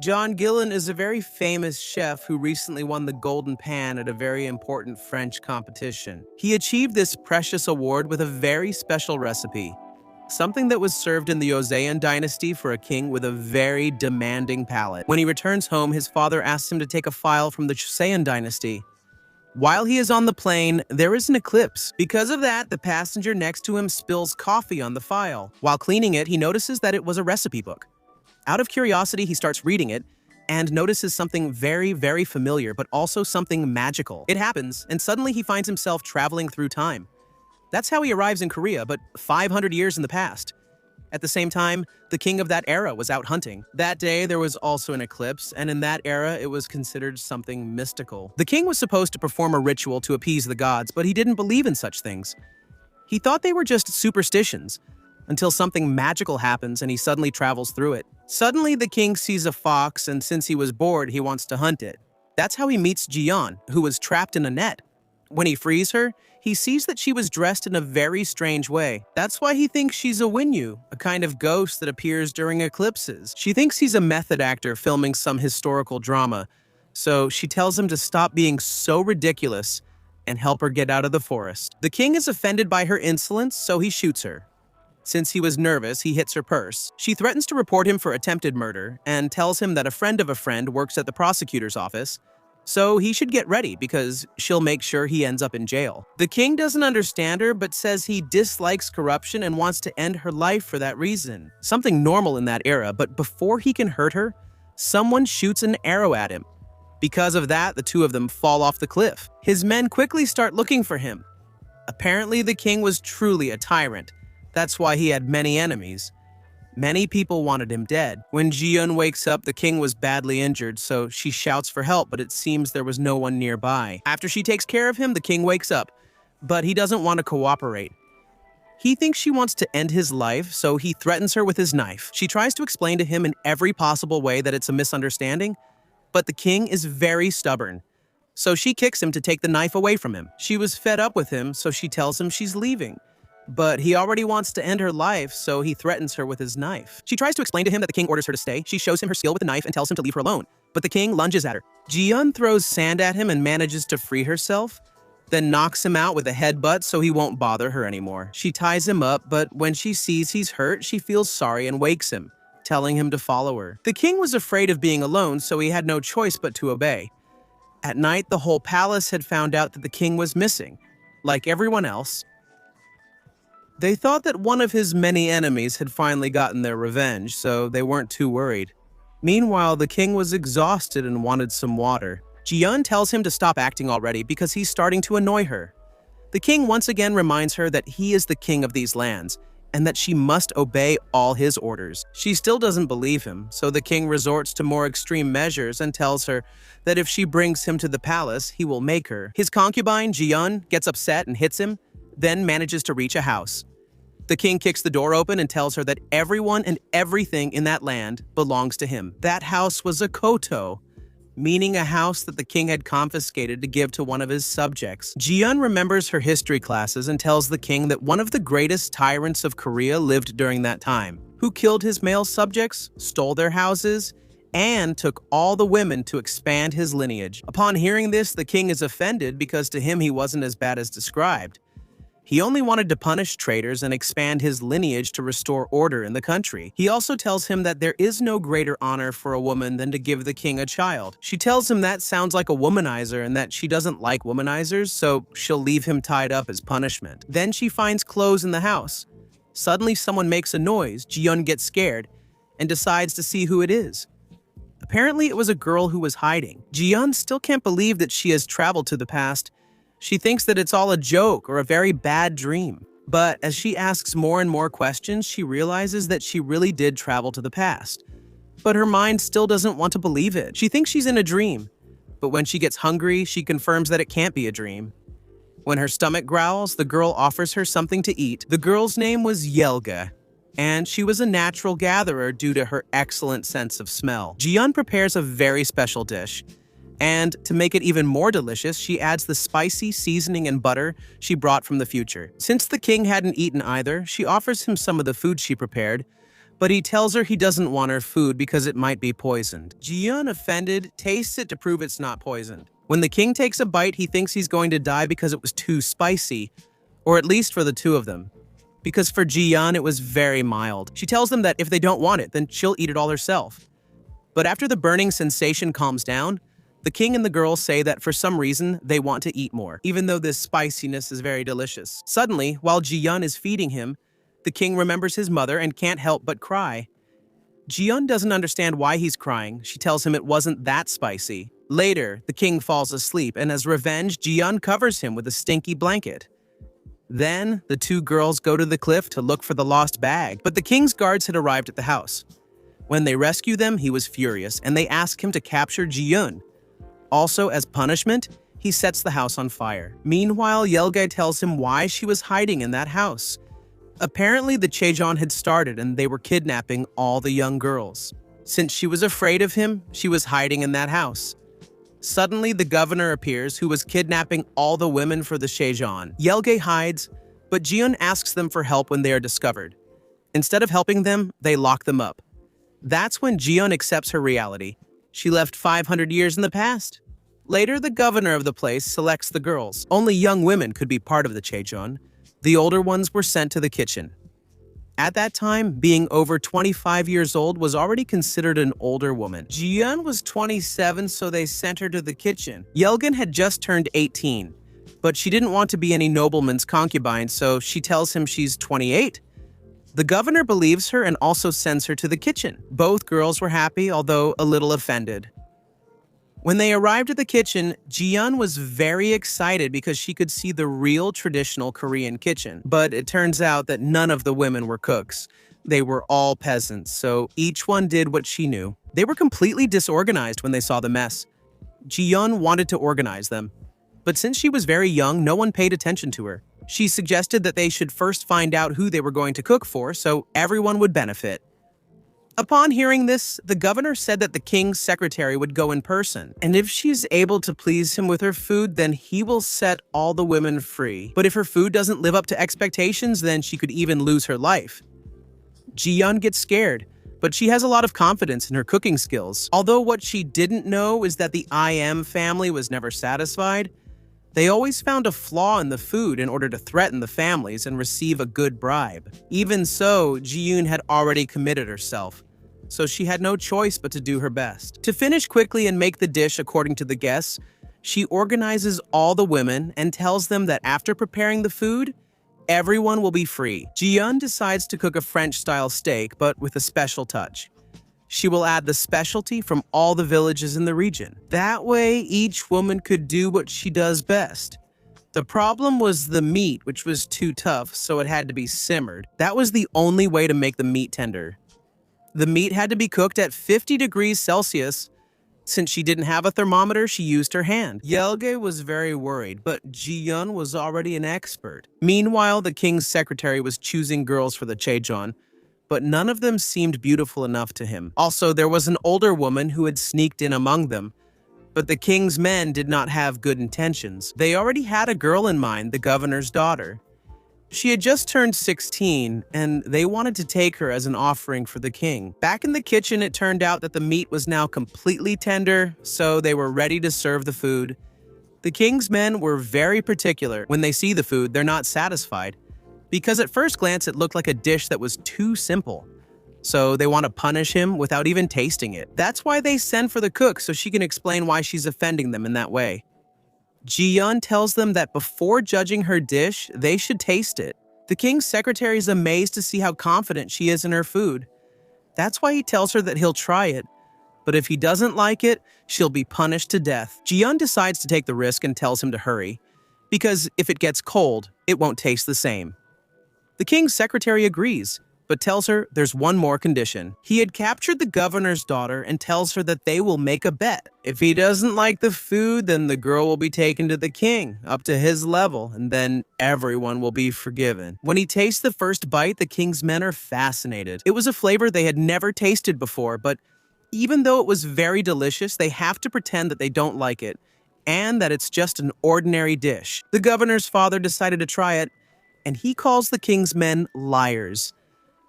John Gillen is a very famous chef who recently won the Golden Pan at a very important French competition. He achieved this precious award with a very special recipe, something that was served in the Joseon dynasty for a king with a very demanding palate. When he returns home, his father asks him to take a file from the Joseon dynasty. While he is on the plane, there is an eclipse. Because of that, the passenger next to him spills coffee on the file. While cleaning it, he notices that it was a recipe book. Out of curiosity, he starts reading it and notices something very, very familiar, but also something magical. It happens, and suddenly he finds himself traveling through time. That's how he arrives in Korea, but 500 years in the past. At the same time, the king of that era was out hunting. That day, there was also an eclipse, and in that era, it was considered something mystical. The king was supposed to perform a ritual to appease the gods, but he didn't believe in such things. He thought they were just superstitions, until something magical happens and he suddenly travels through it. Suddenly, the king sees a fox, and since he was bored, he wants to hunt it. That's how he meets Jiyun, who was trapped in a net. When he frees her, he sees that she was dressed in a very strange way. That's why he thinks she's a Winyu, a kind of ghost that appears during eclipses. She thinks he's a method actor filming some historical drama, so she tells him to stop being so ridiculous and help her get out of the forest. The king is offended by her insolence, so he shoots her. Since he was nervous, he hits her purse. She threatens to report him for attempted murder and tells him that a friend of a friend works at the prosecutor's office, so he should get ready because she'll make sure he ends up in jail. The king doesn't understand her but says he dislikes corruption and wants to end her life for that reason. Something normal in that era, but before he can hurt her, someone shoots an arrow at him. Because of that, the two of them fall off the cliff. His men quickly start looking for him. Apparently, the king was truly a tyrant. That's why he had many enemies. Many people wanted him dead. When Jiyun wakes up, the king was badly injured, so she shouts for help, but it seems there was no one nearby. After she takes care of him, the king wakes up, but he doesn't want to cooperate. He thinks she wants to end his life, so he threatens her with his knife. She tries to explain to him in every possible way that it's a misunderstanding, but the king is very stubborn. So she kicks him to take the knife away from him. She was fed up with him, so she tells him she's leaving. But he already wants to end her life, so he threatens her with his knife. She tries to explain to him that the king orders her to stay. She shows him her skill with the knife and tells him to leave her alone. But the king lunges at her. Jiyun throws sand at him and manages to free herself, then knocks him out with a headbutt so he won't bother her anymore. She ties him up, but when she sees he's hurt, she feels sorry and wakes him, telling him to follow her. The king was afraid of being alone, so he had no choice but to obey. At night, the whole palace had found out that the king was missing. Like everyone else, they thought that one of his many enemies had finally gotten their revenge, so they weren't too worried. Meanwhile, the king was exhausted and wanted some water. Jiyun tells him to stop acting already because he's starting to annoy her. The king once again reminds her that he is the king of these lands, and that she must obey all his orders. She still doesn't believe him, so the king resorts to more extreme measures and tells her that if she brings him to the palace, he will make her. His concubine, Jiyun, gets upset and hits him, then manages to reach a house. The king kicks the door open and tells her that everyone and everything in that land belongs to him. That house was a koto, meaning a house that the king had confiscated to give to one of his subjects. Jiyun remembers her history classes and tells the king that one of the greatest tyrants of Korea lived during that time, who killed his male subjects, stole their houses, and took all the women to expand his lineage. Upon hearing this, the king is offended because to him he wasn't as bad as described. He only wanted to punish traitors and expand his lineage to restore order in the country. He also tells him that there is no greater honor for a woman than to give the king a child. She tells him that sounds like a womanizer and that she doesn't like womanizers, so she'll leave him tied up as punishment. Then she finds clothes in the house. Suddenly someone makes a noise, Jiyun gets scared, and decides to see who it is. Apparently it was a girl who was hiding. Jiyun still can't believe that she has traveled to the past. She thinks that it's all a joke or a very bad dream. But as she asks more and more questions, she realizes that she really did travel to the past. But her mind still doesn't want to believe it. She thinks she's in a dream. But when she gets hungry, she confirms that it can't be a dream. When her stomach growls, the girl offers her something to eat. The girl's name was Yelga, and she was a natural gatherer due to her excellent sense of smell. Jiyun prepares a very special dish. And to make it even more delicious, she adds the spicy seasoning and butter she brought from the future. Since the king hadn't eaten either, she offers him some of the food she prepared, but he tells her he doesn't want her food because it might be poisoned. Jiyun, offended, tastes it to prove it's not poisoned. When the king takes a bite, he thinks he's going to die because it was too spicy, or at least for the two of them. Because for Jiyun, it was very mild. She tells them that if they don't want it, then she'll eat it all herself. But after the burning sensation calms down, the king and the girl say that for some reason, they want to eat more, even though this spiciness is very delicious. Suddenly, while Jiyun is feeding him, the king remembers his mother and can't help but cry. Jiyun doesn't understand why he's crying. She tells him it wasn't that spicy. Later, the king falls asleep, and as revenge, Jiyun covers him with a stinky blanket. Then, the two girls go to the cliff to look for the lost bag, but the king's guards had arrived at the house. When they rescue them, he was furious, and they ask him to capture Jiyun. Also, as punishment, he sets the house on fire. Meanwhile, Yelge tells him why she was hiding in that house. Apparently, the Chejon had started and they were kidnapping all the young girls. Since she was afraid of him, she was hiding in that house. Suddenly, the governor appears, who was kidnapping all the women for the Chejon. Yelge hides, but Jiyun asks them for help when they are discovered. Instead of helping them, they lock them up. That's when Jiyun accepts her reality. She left 500 years in the past. Later, the governor of the place selects the girls. Only young women could be part of the Chejon. The older ones were sent to the kitchen. At that time, being over 25 years old was already considered an older woman. Jiyun was 27, so they sent her to the kitchen. Yelgen had just turned 18, but she didn't want to be any nobleman's concubine, so she tells him she's 28. The governor believes her and also sends her to the kitchen. Both girls were happy, although a little offended. When they arrived at the kitchen, Jiyun was very excited because she could see the real traditional Korean kitchen. But it turns out that none of the women were cooks. They were all peasants, so each one did what she knew. They were completely disorganized when they saw the mess. Jiyun wanted to organize them, but since she was very young, no one paid attention to her. She suggested that they should first find out who they were going to cook for so everyone would benefit. Upon hearing this, the governor said that the king's secretary would go in person, and if she's able to please him with her food, then he will set all the women free. But if her food doesn't live up to expectations, then she could even lose her life. Jiyun gets scared, but she has a lot of confidence in her cooking skills. Although what she didn't know is that the IM family was never satisfied. They always found a flaw in the food in order to threaten the families and receive a good bribe. Even so, Jiyun had already committed herself, so she had no choice but to do her best. To finish quickly and make the dish according to the guests, she organizes all the women and tells them that after preparing the food, everyone will be free. Jiyun decides to cook a French-style steak, but with a special touch. She will add the specialty from all the villages in the region. That way, each woman could do what she does best. The problem was the meat, which was too tough, so it had to be simmered. That was the only way to make the meat tender. The meat had to be cooked at 50 degrees Celsius. Since she didn't have a thermometer, she used her hand. Yelge was very worried, but Jiyun was already an expert. Meanwhile, the king's secretary was choosing girls for the Chejon, but none of them seemed beautiful enough to him. Also, there was an older woman who had sneaked in among them, but the king's men did not have good intentions. They already had a girl in mind, the governor's daughter. She had just turned 16, and they wanted to take her as an offering for the king. Back in the kitchen, it turned out that the meat was now completely tender, so they were ready to serve the food. The king's men were very particular. When they see the food, they're not satisfied, because at first glance it looked like a dish that was too simple. So they want to punish him without even tasting it. That's why they send for the cook so she can explain why she's offending them in that way. Jiyun tells them that before judging her dish, they should taste it. The king's secretary is amazed to see how confident she is in her food. That's why he tells her that he'll try it, but if he doesn't like it, she'll be punished to death. Jiyun decides to take the risk and tells him to hurry, because if it gets cold, it won't taste the same. The king's secretary agrees, but tells her there's one more condition. He had captured the governor's daughter and tells her that they will make a bet. If he doesn't like the food, then the girl will be taken to the king, up to his level, and then everyone will be forgiven. When he tastes the first bite, the king's men are fascinated. It was a flavor they had never tasted before, but even though it was very delicious, they have to pretend that they don't like it, and that it's just an ordinary dish. The governor's father decided to try it, and he calls the king's men liars.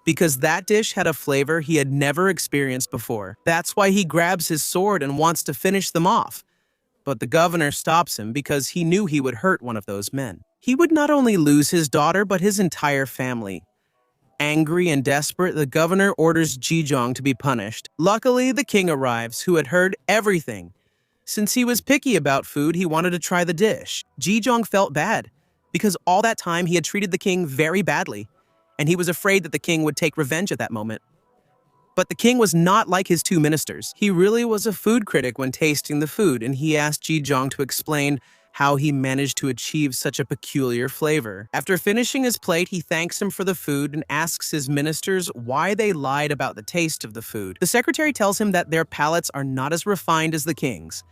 because that dish had a flavor he had never experienced before. That's why he grabs his sword and wants to finish them off. But the governor stops him because he knew he would hurt one of those men. He would not only lose his daughter, but his entire family. Angry and desperate, the governor orders Jiyong to be punished. Luckily, the king arrives, who had heard everything. Since he was picky about food, he wanted to try the dish. Jiyong felt bad, because all that time he had treated the king very badly, and he was afraid that the king would take revenge at that moment. But the king was not like his two ministers. He really was a food critic when tasting the food, and he asked Jiyong to explain how he managed to achieve such a peculiar flavor. After finishing his plate, he thanks him for the food and asks his ministers why they lied about the taste of the food. The secretary tells him that their palates are not as refined as the king's,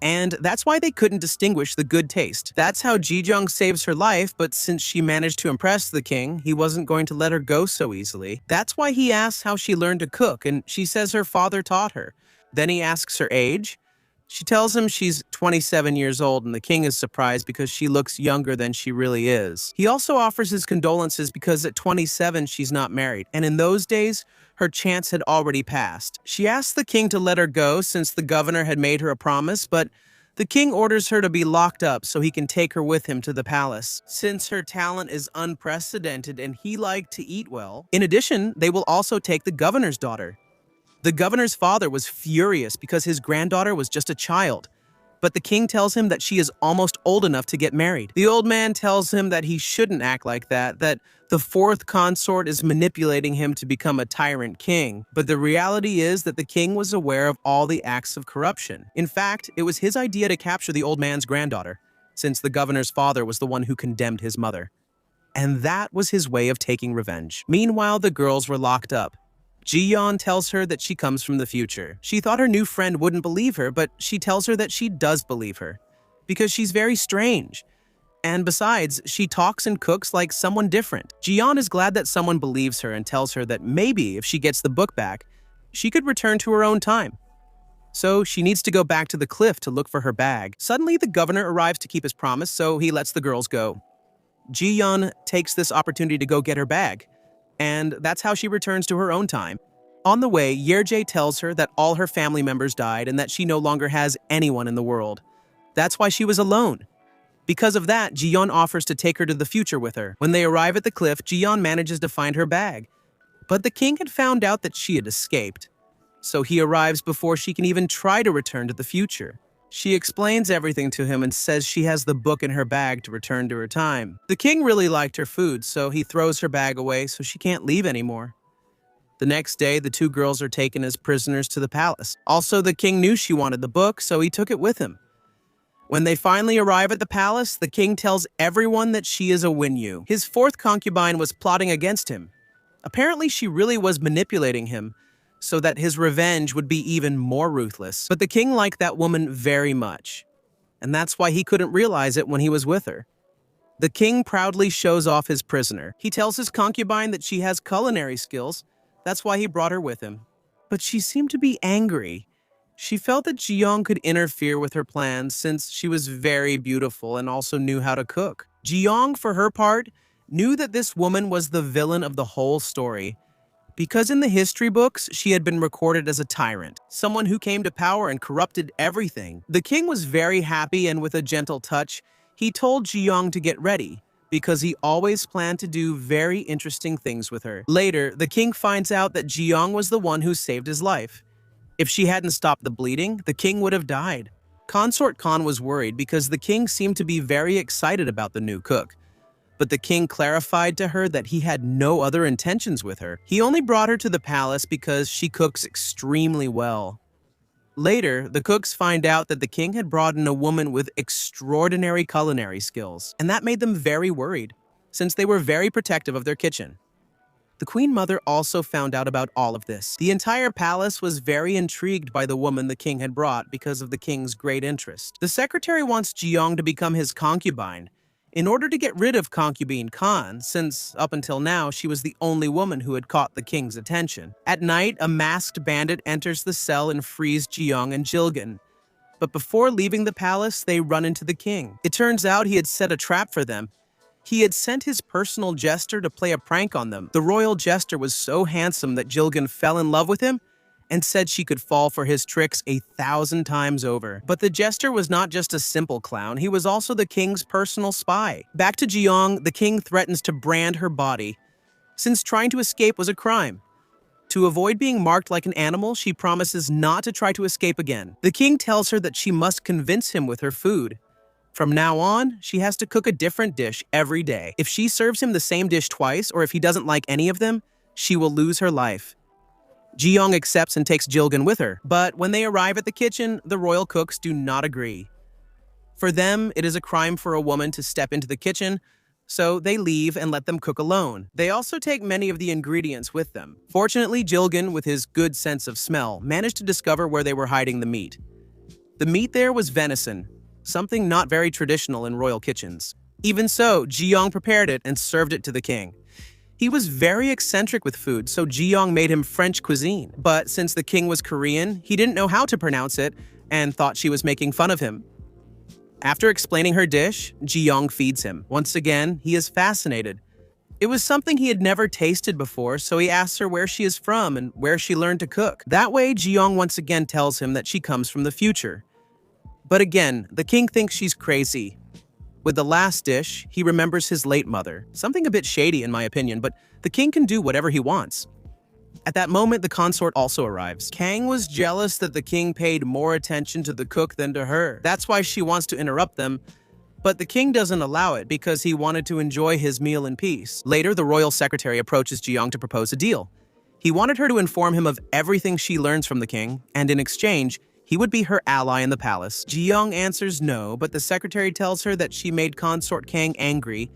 and that's why they couldn't distinguish the good taste. That's how Jiyong saves her life, but since she managed to impress the king, he wasn't going to let her go so easily. That's why he asks how she learned to cook, and she says her father taught her. Then he asks her age. She tells him she's 27 years old, and the king is surprised because she looks younger than she really is. He also offers his condolences because at 27 she's not married, and in those days, her chance had already passed. She asks the king to let her go since the governor had made her a promise, but the king orders her to be locked up so he can take her with him to the palace, since her talent is unprecedented and he liked to eat well. In addition, they will also take the governor's daughter. The governor's father was furious because his granddaughter was just a child, but the king tells him that she is almost old enough to get married. The old man tells him that he shouldn't act like that the fourth consort is manipulating him to become a tyrant king, but the reality is that the king was aware of all the acts of corruption. In fact, it was his idea to capture the old man's granddaughter, since the governor's father was the one who condemned his mother. And that was his way of taking revenge. Meanwhile, the girls were locked up. Jiyun tells her that she comes from the future. She thought her new friend wouldn't believe her, but she tells her that she does believe her, because she's very strange. And besides, she talks and cooks like someone different. Jiyun is glad that someone believes her and tells her that maybe if she gets the book back, she could return to her own time. So she needs to go back to the cliff to look for her bag. Suddenly, the governor arrives to keep his promise, so he lets the girls go. Jiyun takes this opportunity to go get her bag, and that's how she returns to her own time. On the way, Yerje tells her that all her family members died and that she no longer has anyone in the world. That's why she was alone. Because of that, Jiyun offers to take her to the future with her. When they arrive at the cliff, Jiyun manages to find her bag. But the king had found out that she had escaped, so he arrives before she can even try to return to the future. She explains everything to him and says she has the book in her bag to return to her time. The king really liked her food, so he throws her bag away so she can't leave anymore. The next day, the two girls are taken as prisoners to the palace. Also, the king knew she wanted the book, so he took it with him. When they finally arrive at the palace, the king tells everyone that she is a Winyu. His fourth concubine was plotting against him. Apparently, she really was manipulating him, so that his revenge would be even more ruthless. But the king liked that woman very much, and that's why he couldn't realize it when he was with her. The king proudly shows off his prisoner. He tells his concubine that she has culinary skills. That's why he brought her with him. But she seemed to be angry. She felt that Jiyong could interfere with her plans since she was very beautiful and also knew how to cook. Jiyong, for her part, knew that this woman was the villain of the whole story, because in the history books, she had been recorded as a tyrant, someone who came to power and corrupted everything. The king was very happy, and with a gentle touch, he told Jiyong to get ready, because he always planned to do very interesting things with her. Later, the king finds out that Jiyong was the one who saved his life. If she hadn't stopped the bleeding, the king would have died. Consort Khan was worried because the king seemed to be very excited about the new cook. But the king clarified to her that he had no other intentions with her. He only brought her to the palace because she cooks extremely well. Later, the cooks find out that the king had brought in a woman with extraordinary culinary skills, and that made them very worried, since they were very protective of their kitchen. The queen mother also found out about all of this. The entire palace was very intrigued by the woman the king had brought because of the king's great interest. The secretary wants Jiyong to become his concubine, in order to get rid of Concubine Khan, since up until now she was the only woman who had caught the king's attention. At night, a masked bandit enters the cell and frees Jiyong and Jilgan. But before leaving the palace, they run into the king. It turns out he had set a trap for them. He had sent his personal jester to play a prank on them. The royal jester was so handsome that Jilgun fell in love with him and said she could fall for his tricks 1,000 times over. But the jester was not just a simple clown, he was also the king's personal spy. Back to Jiyong, the king threatens to brand her body, since trying to escape was a crime. To avoid being marked like an animal, she promises not to try to escape again. The king tells her that she must convince him with her food. From now on, she has to cook a different dish every day. If she serves him the same dish twice, or if he doesn't like any of them, she will lose her life. Jiyong accepts and takes Jilgun with her, but when they arrive at the kitchen, the royal cooks do not agree. For them, it is a crime for a woman to step into the kitchen, so they leave and let them cook alone. They also take many of the ingredients with them. Fortunately, Jilgun, with his good sense of smell, managed to discover where they were hiding the meat. The meat there was venison, something not very traditional in royal kitchens. Even so, Jiyong prepared it and served it to the king. He was very eccentric with food, so Jiyong made him French cuisine. But since the king was Korean, he didn't know how to pronounce it and thought she was making fun of him. After explaining her dish, Jiyong feeds him. Once again, he is fascinated. It was something he had never tasted before, so he asks her where she is from and where she learned to cook. That way, Jiyong once again tells him that she comes from the future. But again, the king thinks she's crazy. With the last dish, he remembers his late mother. Something a bit shady in my opinion, but the king can do whatever he wants. At that moment, the consort also arrives. Kang was jealous that the king paid more attention to the cook than to her. That's why she wants to interrupt them, but the king doesn't allow it because he wanted to enjoy his meal in peace. Later, the royal secretary approaches Jiyong to propose a deal. He wanted her to inform him of everything she learns from the king, and in exchange, he would be her ally in the palace. Jiyong answers no, but the secretary tells her that she made consort Kang angry,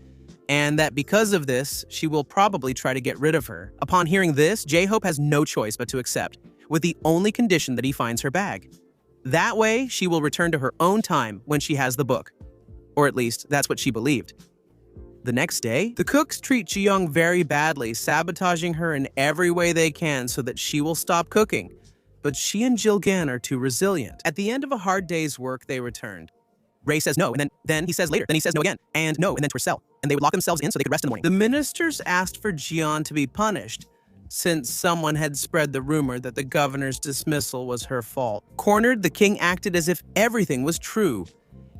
and that because of this, she will probably try to get rid of her. Upon hearing this, J-Hope has no choice but to accept, with the only condition that he finds her bag. That way, she will return to her own time when she has the book. Or at least, that's what she believed. The next day, the cooks treat Jiyong very badly, sabotaging her in every way they can so that she will stop cooking. But she and Jilgan are too resilient. At the end of a hard day's work, they returned. Ray says no, and then he says later, then he says no again, and no, and then to her cell. And they would lock themselves in so they could rest in the morning. The ministers asked for Jiyun to be punished, since someone had spread the rumor that the governor's dismissal was her fault. Cornered, the king acted as if everything was true,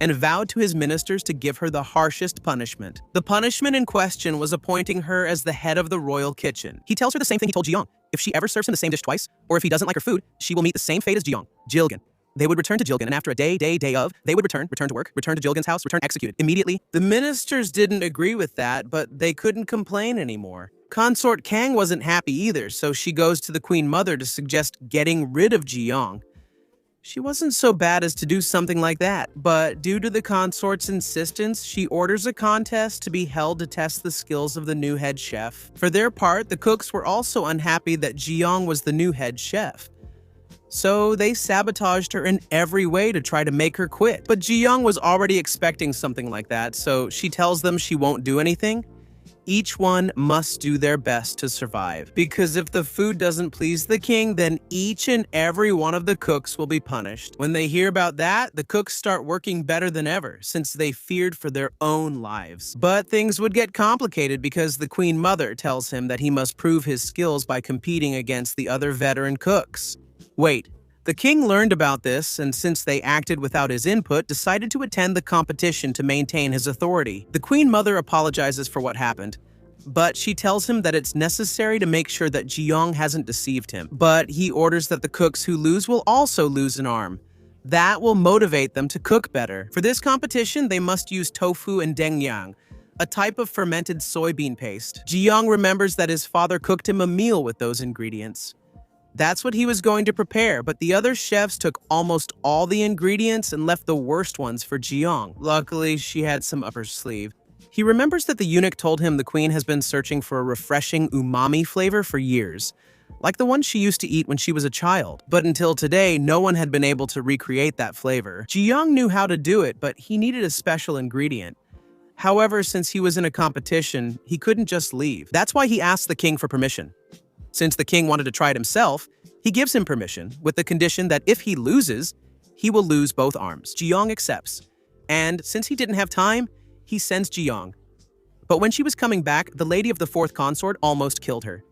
and vowed to his ministers to give her the harshest punishment. The punishment in question was appointing her as the head of the royal kitchen. He tells her the same thing he told Jiyong. If she ever serves him the same dish twice, or if he doesn't like her food, she will meet the same fate as Jiyong, Jilgan. They would return to Jilgan, and after a day of, they would return to work, return to Jilgan's house, return executed immediately. The ministers didn't agree with that, but they couldn't complain anymore. Consort Kang wasn't happy either, so she goes to the Queen Mother to suggest getting rid of Jiyong. She wasn't so bad as to do something like that, but due to the consort's insistence, she orders a contest to be held to test the skills of the new head chef. For their part, the cooks were also unhappy that Jiyong was the new head chef. So they sabotaged her in every way to try to make her quit. But Jiyong was already expecting something like that, so she tells them she won't do anything. Each one must do their best to survive. Because if the food doesn't please the king, then each and every one of the cooks will be punished. When they hear about that, the cooks start working better than ever, since they feared for their own lives. But things would get complicated because the Queen Mother tells him that he must prove his skills by competing against the other veteran cooks. Wait, the king learned about this, and since they acted without his input, decided to attend the competition to maintain his authority. The Queen Mother apologizes for what happened, but she tells him that it's necessary to make sure that Jiyong hasn't deceived him. But he orders that the cooks who lose will also lose an arm. That will motivate them to cook better. For this competition, they must use tofu and dengyang, a type of fermented soybean paste. Jiyong remembers that his father cooked him a meal with those ingredients. That's what he was going to prepare, but the other chefs took almost all the ingredients and left the worst ones for Jiyong. Luckily, she had some up her sleeve. He remembers that the eunuch told him the queen has been searching for a refreshing umami flavor for years, like the one she used to eat when she was a child. But until today, no one had been able to recreate that flavor. Jiyong knew how to do it, but he needed a special ingredient. However, since he was in a competition, he couldn't just leave. That's why he asked the king for permission. Since the king wanted to try it himself, he gives him permission, with the condition that if he loses, he will lose both arms. Jiyong accepts, and since he didn't have time, he sends Jiyong. But when she was coming back, the lady of the fourth consort almost killed her.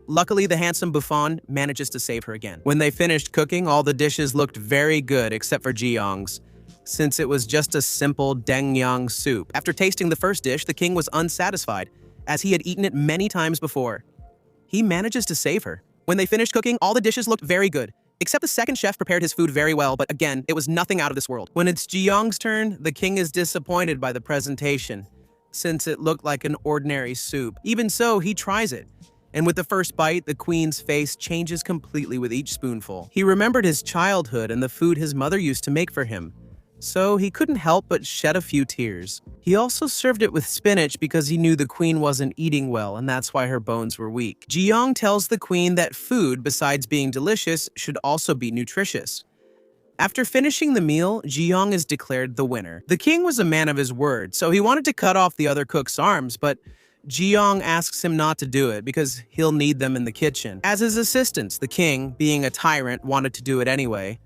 Luckily, the handsome Buffon manages to save her again. When they finished cooking, all the dishes looked very good except for Jiyong's, since it was just a simple dengyang soup. After tasting the first dish, the king was unsatisfied, as he had eaten it many times before. He manages to save her. When they finished cooking, all the dishes looked very good, except the second chef prepared his food very well, but again, it was nothing out of this world. When it's Jiyong's turn, the king is disappointed by the presentation, since it looked like an ordinary soup. Even so, he tries it. And with the first bite, the queen's face changes completely with each spoonful. He remembered his childhood and the food his mother used to make for him, so he couldn't help but shed a few tears. He also served it with spinach because he knew the queen wasn't eating well, and that's why her bones were weak. Jiyong tells the queen that food, besides being delicious, should also be nutritious. After finishing the meal, Jiyong is declared the winner. The king was a man of his word, so he wanted to cut off the other cook's arms, but Jiyong asks him not to do it because he'll need them in the kitchen. As his assistants, the king, being a tyrant, wanted to do it anyway.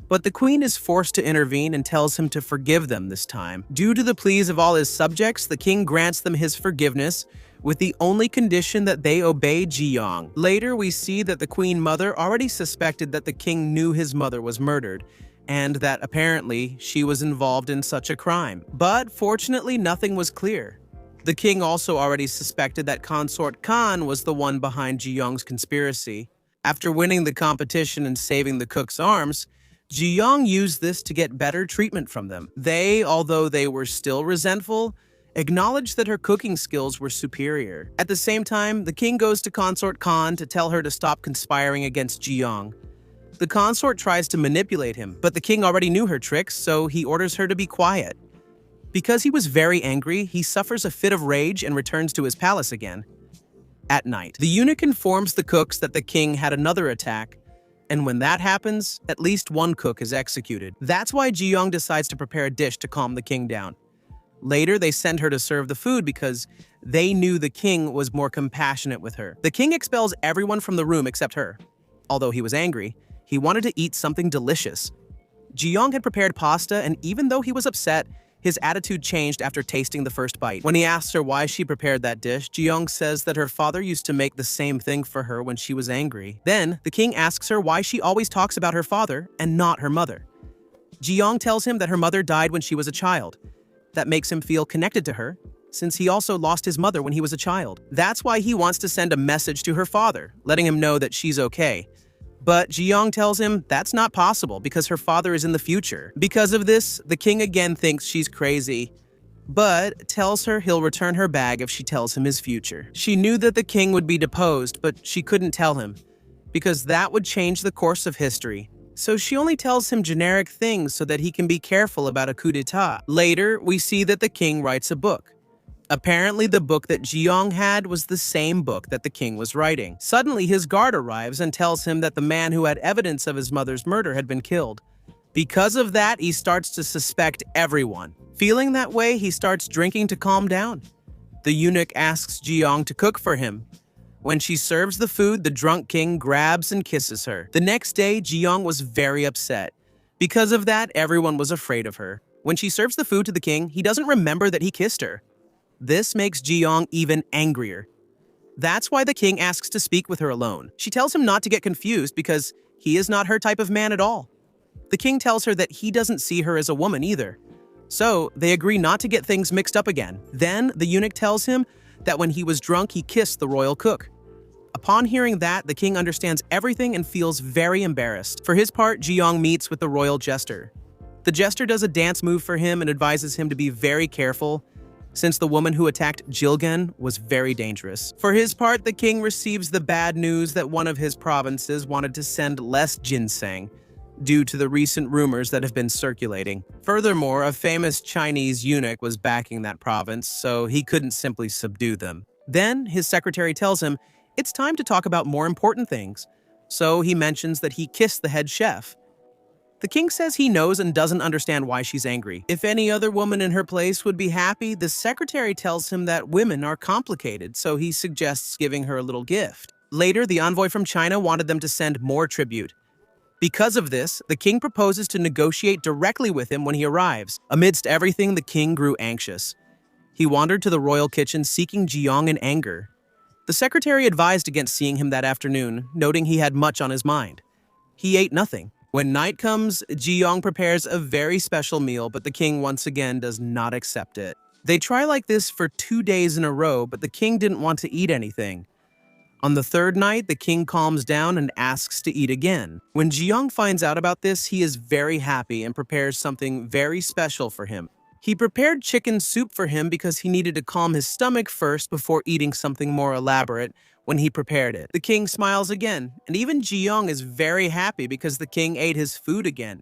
But the queen is forced to intervene and tells him to forgive them this time. Due to the pleas of all his subjects, the king grants them his forgiveness, with the only condition that they obey Jiyong. Later, we see that the queen mother already suspected that the king knew his mother was murdered, and that apparently she was involved in such a crime. But fortunately, nothing was clear. The king also already suspected that Consort Khan was the one behind Jiyong's conspiracy. After winning the competition and saving the cook's arms, Jiyong used this to get better treatment from them. They, although they were still resentful, acknowledged that her cooking skills were superior. At the same time, the king goes to Consort Khan to tell her to stop conspiring against Jiyong. The consort tries to manipulate him, but the king already knew her tricks, so he orders her to be quiet. Because he was very angry, he suffers a fit of rage and returns to his palace again. At night, the eunuch informs the cooks that the king had another attack, and when that happens, at least one cook is executed. That's why Jiyong decides to prepare a dish to calm the king down. Later, they send her to serve the food because they knew the king was more compassionate with her. The king expels everyone from the room except her. Although he was angry, he wanted to eat something delicious. Jiyong had prepared pasta, and even though he was upset, his attitude changed after tasting the first bite. When he asks her why she prepared that dish, Jiyong says that her father used to make the same thing for her when she was angry. Then, the king asks her why she always talks about her father and not her mother. Jiyong tells him that her mother died when she was a child. That makes him feel connected to her, since he also lost his mother when he was a child. That's why he wants to send a message to her father, letting him know that she's okay. But Jiyong tells him that's not possible because her father is in the future. Because of this, the king again thinks she's crazy, but tells her he'll return her bag if she tells him his future. She knew that the king would be deposed, but she couldn't tell him, because that would change the course of history. So she only tells him generic things so that he can be careful about a coup d'etat. Later, we see that the king writes a book. Apparently, the book that Jiyong had was the same book that the king was writing. Suddenly, his guard arrives and tells him that the man who had evidence of his mother's murder had been killed. Because of that, he starts to suspect everyone. Feeling that way, he starts drinking to calm down. The eunuch asks Jiyong to cook for him. When she serves the food, the drunk king grabs and kisses her. The next day, Jiyong was very upset. Because of that, everyone was afraid of her. When she serves the food to the king, he doesn't remember that he kissed her. This makes Jiyong even angrier. That's why the king asks to speak with her alone. She tells him not to get confused because he is not her type of man at all. The king tells her that he doesn't see her as a woman either. So they agree not to get things mixed up again. Then the eunuch tells him that when he was drunk, he kissed the royal cook. Upon hearing that, the king understands everything and feels very embarrassed. For his part, Jiyong meets with the royal jester. The jester does a dance move for him and advises him to be very careful, since the woman who attacked Jilgan was very dangerous. For his part, the king receives the bad news that one of his provinces wanted to send less ginseng due to the recent rumors that have been circulating. Furthermore, a famous Chinese eunuch was backing that province, so he couldn't simply subdue them. Then, his secretary tells him it's time to talk about more important things, so he mentions that he kissed the head chef. The king says he knows and doesn't understand why she's angry. If any other woman in her place would be happy, the secretary tells him that women are complicated, so he suggests giving her a little gift. Later, the envoy from China wanted them to send more tribute. Because of this, the king proposes to negotiate directly with him when he arrives. Amidst everything, the king grew anxious. He wandered to the royal kitchen seeking Jiyong in anger. The secretary advised against seeing him that afternoon, noting he had much on his mind. He ate nothing. When night comes, Jiyong prepares a very special meal, but the king once again does not accept it. They try like this for 2 days in a row, but the king didn't want to eat anything. On the third night, the king calms down and asks to eat again. When Jiyong finds out about this, he is very happy and prepares something very special for him. He prepared chicken soup for him because he needed to calm his stomach first before eating something more elaborate when he prepared it. The king smiles again, and even Jiyong is very happy because the king ate his food again.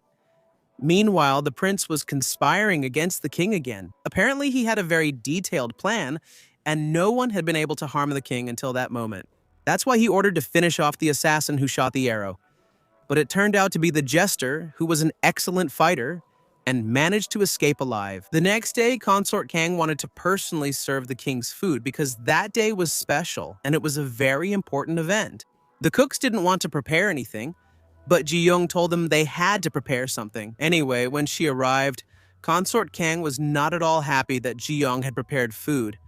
Meanwhile, the prince was conspiring against the king again. Apparently, he had a very detailed plan, and no one had been able to harm the king until that moment. That's why he ordered to finish off the assassin who shot the arrow. But it turned out to be the jester, who was an excellent fighter, and managed to escape alive. The next day, Consort Kang wanted to personally serve the king's food because that day was special, and it was a very important event. The cooks didn't want to prepare anything, but Jiyong told them they had to prepare something. Anyway, when she arrived, Consort Kang was not at all happy that Jiyong had prepared food,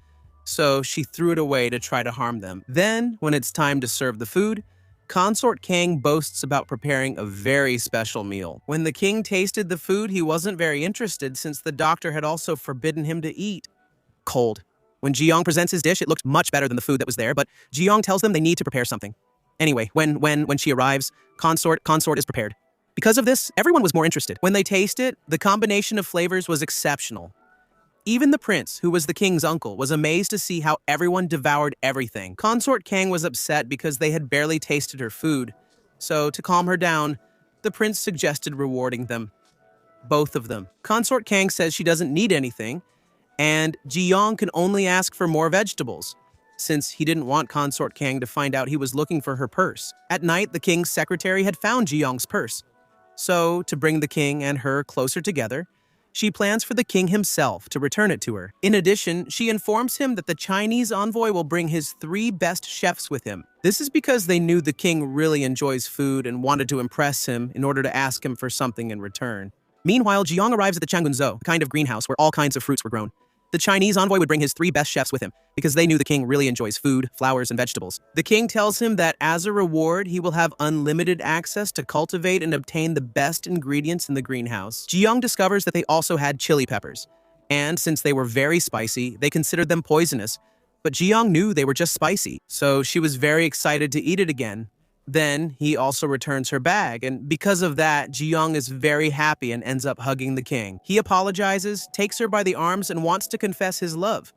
so she threw it away to try to harm them. Then, when it's time to serve the food, Consort Kang boasts about preparing a very special meal. When the king tasted the food, he wasn't very interested since the doctor had also forbidden him to eat. Cold. When Jiyong presents his dish, it looked much better than the food that was there, but Jiyong tells them they need to prepare something. Anyway, when she arrives, Consort is prepared. Because of this, everyone was more interested. When they taste it, the combination of flavors was exceptional. Even the prince, who was the king's uncle, was amazed to see how everyone devoured everything. Consort Kang was upset because they had barely tasted her food. So, to calm her down, the prince suggested rewarding them. Both of them. Consort Kang says she doesn't need anything, and Jiyong can only ask for more vegetables, since he didn't want Consort Kang to find out he was looking for her purse. At night, the king's secretary had found Jiyong's purse. So, to bring the king and her closer together, she plans for the king himself to return it to her. In addition, she informs him that the Chinese envoy will bring his 3 best chefs with him. This is because they knew the king really enjoys food and wanted to impress him in order to ask him for something in return. Meanwhile, Jiyong arrives at the Changunzhou, a kind of greenhouse where all kinds of fruits were grown. The Chinese envoy would bring his 3 best chefs with him, because they knew the king really enjoys food, flowers, and vegetables. The king tells him that as a reward, he will have unlimited access to cultivate and obtain the best ingredients in the greenhouse. Jiyong discovers that they also had chili peppers, and since they were very spicy, they considered them poisonous, but Jiyong knew they were just spicy, so she was very excited to eat it again. Then, he also returns her bag, and because of that, Jiyong is very happy and ends up hugging the king. He apologizes, takes her by the arms, and wants to confess his love.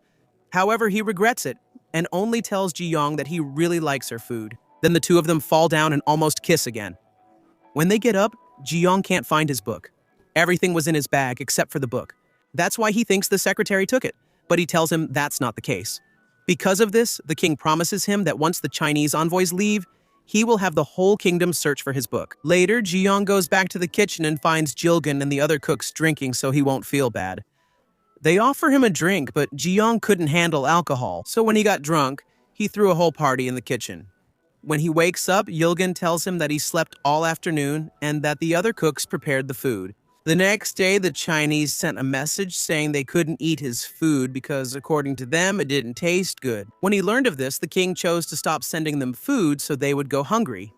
However, he regrets it, and only tells Jiyong that he really likes her food. Then the two of them fall down and almost kiss again. When they get up, Jiyong can't find his book. Everything was in his bag except for the book. That's why he thinks the secretary took it, but he tells him that's not the case. Because of this, the king promises him that once the Chinese envoys leave, he will have the whole kingdom search for his book. Later, Jiyong goes back to the kitchen and finds Jilgun and the other cooks drinking so he won't feel bad. They offer him a drink, but Jiyong couldn't handle alcohol, so when he got drunk, he threw a whole party in the kitchen. When he wakes up, Jilgun tells him that he slept all afternoon and that the other cooks prepared the food. The next day, the Chinese sent a message saying they couldn't eat his food because, according to them, it didn't taste good. When he learned of this, the king chose to stop sending them food so they would go hungry.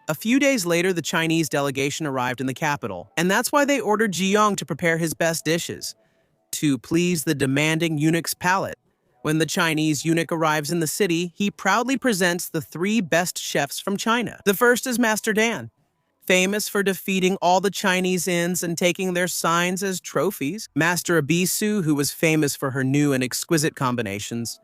A few days later, the Chinese delegation arrived in the capital, and that's why they ordered Jiyong to prepare his best dishes, to please the demanding eunuch's palate. When the Chinese eunuch arrives in the city, he proudly presents the 3 best chefs from China. The first is Master Dan, famous for defeating all the Chinese inns and taking their signs as trophies. Master Abisu, who was famous for her new and exquisite combinations.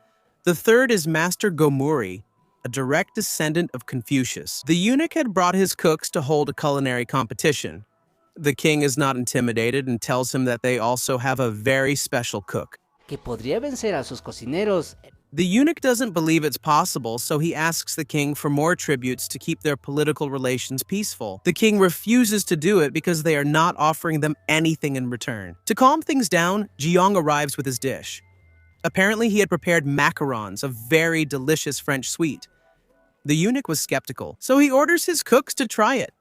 The third is Master Gomuri, a direct descendant of Confucius. The eunuch had brought his cooks to hold a culinary competition. The king is not intimidated and tells him that they also have a very special cook. Que podría vencer a sus cocineros. The eunuch doesn't believe it's possible, so he asks the king for more tributes to keep their political relations peaceful. The king refuses to do it because they are not offering them anything in return. To calm things down, Jiyong arrives with his dish. Apparently, he had prepared macarons, a very delicious French sweet. The eunuch was skeptical, so he orders his cooks to try it.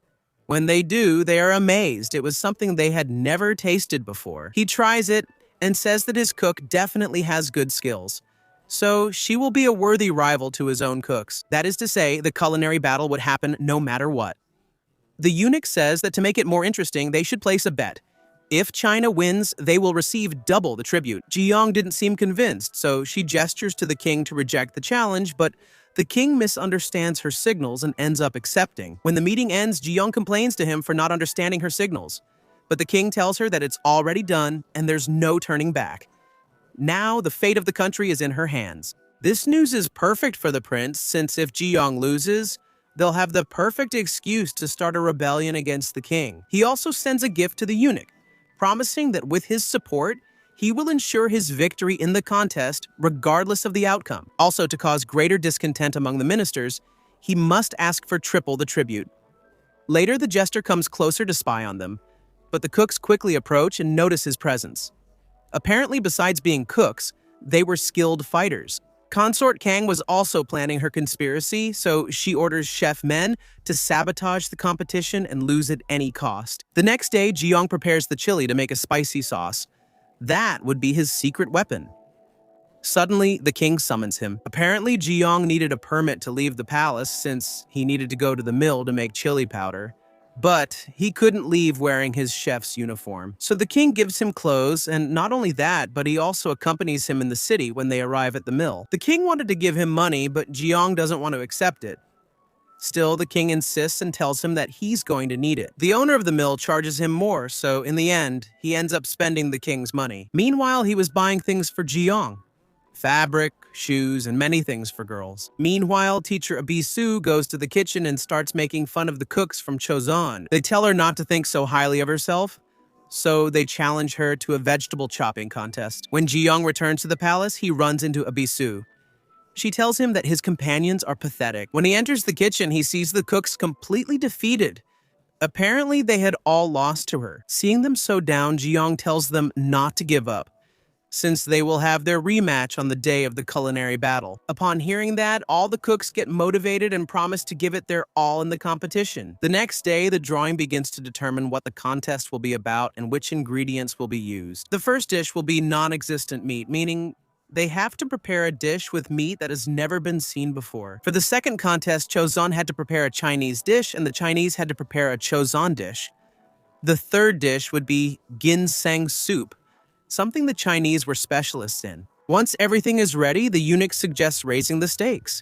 When they do, they are amazed. It was something they had never tasted before. He tries it, and says that his cook definitely has good skills. So she will be a worthy rival to his own cooks. That is to say, the culinary battle would happen no matter what. The eunuch says that to make it more interesting, they should place a bet. If China wins, they will receive double the tribute. Jiyong didn't seem convinced, so she gestures to the king to reject the challenge, but the king misunderstands her signals and ends up accepting. When the meeting ends, Jiyong complains to him for not understanding her signals. But the king tells her that it's already done and there's no turning back. Now, the fate of the country is in her hands. This news is perfect for the prince, since if Jiyong loses, they'll have the perfect excuse to start a rebellion against the king. He also sends a gift to the eunuch, promising that with his support, he will ensure his victory in the contest regardless of the outcome. Also, to cause greater discontent among the ministers, he must ask for triple the tribute. Later, the jester comes closer to spy on them, but the cooks quickly approach and notice his presence. Apparently, besides being cooks, they were skilled fighters. Consort Kang was also planning her conspiracy, so she orders chef men to sabotage the competition and lose at any cost. The next day, Jiyong prepares the chili to make a spicy sauce. That would be his secret weapon. Suddenly, the king summons him. Apparently, Jiyong needed a permit to leave the palace since he needed to go to the mill to make chili powder. But he couldn't leave wearing his chef's uniform. So the king gives him clothes, and not only that, but he also accompanies him in the city when they arrive at the mill. The king wanted to give him money, but Jiyong doesn't want to accept it. Still, the king insists and tells him that he's going to need it. The owner of the mill charges him more, so in the end, he ends up spending the king's money. Meanwhile, he was buying things for Jiyong. Fabric, shoes, and many things for girls. Meanwhile, teacher Abisu goes to the kitchen and starts making fun of the cooks from Chozon. They tell her not to think so highly of herself, so they challenge her to a vegetable chopping contest. When Jiyong returns to the palace, he runs into Abisu. She tells him that his companions are pathetic. When he enters the kitchen, he sees the cooks completely defeated. Apparently, they had all lost to her. Seeing them so down, Jiyong tells them not to give up, since they will have their rematch on the day of the culinary battle. Upon hearing that, all the cooks get motivated and promise to give it their all in the competition. The next day, the drawing begins to determine what the contest will be about and which ingredients will be used. The first dish will be non-existent meat, meaning they have to prepare a dish with meat that has never been seen before. For the second contest, Chozon had to prepare a Chinese dish, and the Chinese had to prepare a Chozon dish. The third dish would be ginseng soup, something the Chinese were specialists in. Once everything is ready, the eunuch suggests raising the stakes.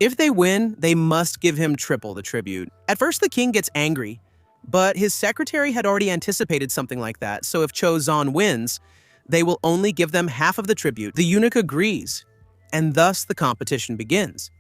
If they win, they must give him triple the tribute. At first, the king gets angry, but his secretary had already anticipated something like that, so if Chozon wins, they will only give them half of the tribute. The eunuch agrees, and thus the competition begins.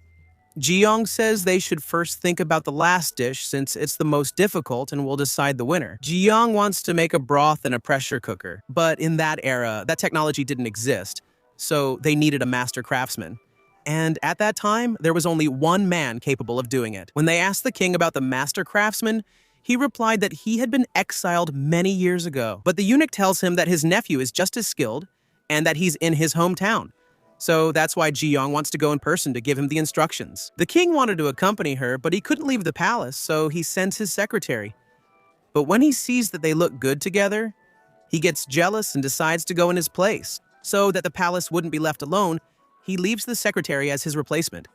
Jiyong says they should first think about the last dish since it's the most difficult and will decide the winner. Jiyong wants to make a broth in a pressure cooker, but in that era, that technology didn't exist, so they needed a master craftsman. And at that time, there was only one man capable of doing it. When they asked the king about the master craftsman, he replied that he had been exiled many years ago. But the eunuch tells him that his nephew is just as skilled and that he's in his hometown. So that's why Jiyong wants to go in person to give him the instructions. The king wanted to accompany her, but he couldn't leave the palace, so he sends his secretary. But when he sees that they look good together, he gets jealous and decides to go in his place. So that the palace wouldn't be left alone, he leaves the secretary as his replacement.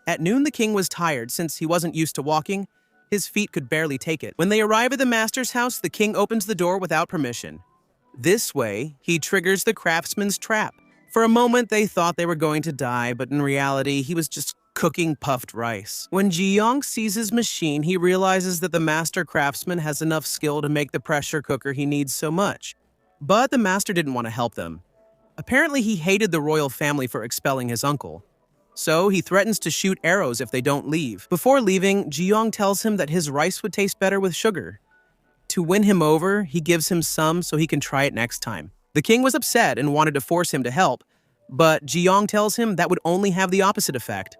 At noon, the king was tired since he wasn't used to walking. His feet could barely take it. When they arrive at the master's house, the king opens the door without permission. This way, he triggers the craftsman's trap. For a moment, they thought they were going to die, but in reality, he was just cooking puffed rice. When Jiyong sees his machine, he realizes that the master craftsman has enough skill to make the pressure cooker he needs so much. But the master didn't want to help them. Apparently, he hated the royal family for expelling his uncle. So he threatens to shoot arrows if they don't leave. Before leaving, Jiyong tells him that his rice would taste better with sugar. To win him over, he gives him some so he can try it next time. The king was upset and wanted to force him to help, but Jiyong tells him that would only have the opposite effect.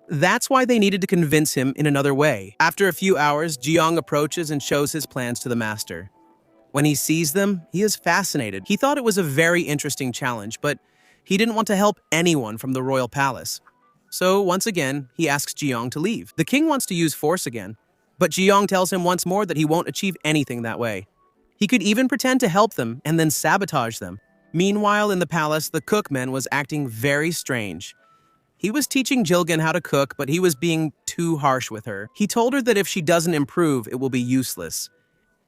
That's why they needed to convince him in another way. After a few hours, Jiyong approaches and shows his plans to the master. When he sees them, he is fascinated. He thought it was a very interesting challenge, but he didn't want to help anyone from the royal palace. So once again, he asks Jiyong to leave. The king wants to use force again, but Jiyong tells him once more that he won't achieve anything that way. He could even pretend to help them and then sabotage them. Meanwhile, in the palace, the cookman was acting very strange. He was teaching Jilgan how to cook, but he was being too harsh with her. He told her that if she doesn't improve, it will be useless.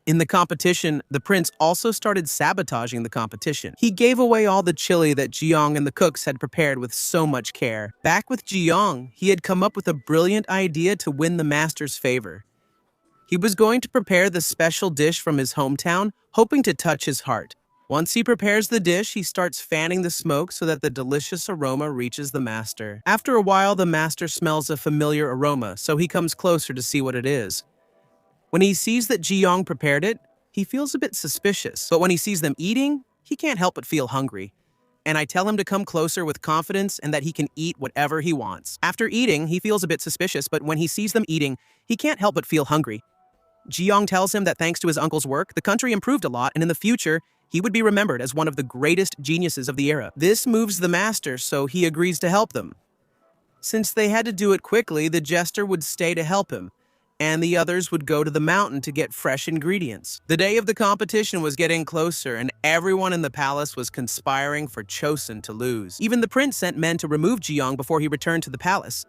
In the competition, the prince also started sabotaging the competition. He gave away all the chili that Jiyong and the cooks had prepared with so much care. Back with Jiyong, he had come up with a brilliant idea to win the master's favor. He was going to prepare the special dish from his hometown, hoping to touch his heart. Once he prepares the dish, he starts fanning the smoke so that the delicious aroma reaches the master. After a while, the master smells a familiar aroma, so he comes closer to see what it is. When he sees that Jiyong prepared it, he feels a bit suspicious, but when he sees them eating, he can't help but feel hungry. And I tell him to come closer with confidence and that he can eat whatever he wants. After eating, he feels a bit suspicious, but when he sees them eating, he can't help but feel hungry. Jiyong tells him that thanks to his uncle's work, the country improved a lot, and in the future, he would be remembered as one of the greatest geniuses of the era. This moves the master, so he agrees to help them. Since they had to do it quickly, the jester would stay to help him, and the others would go to the mountain to get fresh ingredients. The day of the competition was getting closer, and everyone in the palace was conspiring for Chosun to lose. Even the prince sent men to remove Jiyong before he returned to the palace.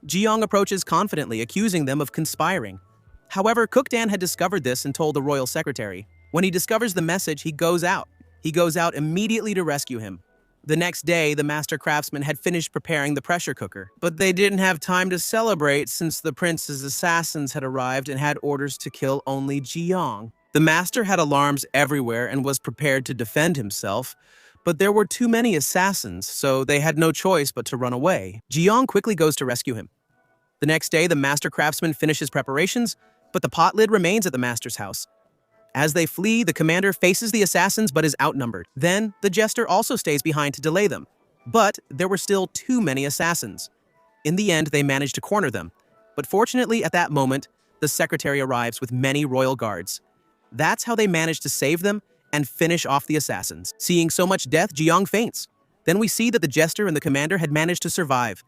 Jiyong approaches confidently, accusing them of conspiring. However, Cook Dan had discovered this and told the royal secretary. When he discovers the message, he goes out. He goes out immediately to rescue him. The next day, the master craftsman had finished preparing the pressure cooker, but they didn't have time to celebrate since the prince's assassins had arrived and had orders to kill only Jiyong. The master had alarms everywhere and was prepared to defend himself, but there were too many assassins, so they had no choice but to run away. Jiyong quickly goes to rescue him. The next day, the master craftsman finishes preparations, but the pot lid remains at the master's house. As they flee, the commander faces the assassins but is outnumbered. Then, the jester also stays behind to delay them. But there were still too many assassins. In the end, they managed to corner them. But fortunately, at that moment, the secretary arrives with many royal guards. That's how they managed to save them and finish off the assassins. Seeing so much death, Jiyong faints. Then we see that the jester and the commander had managed to survive.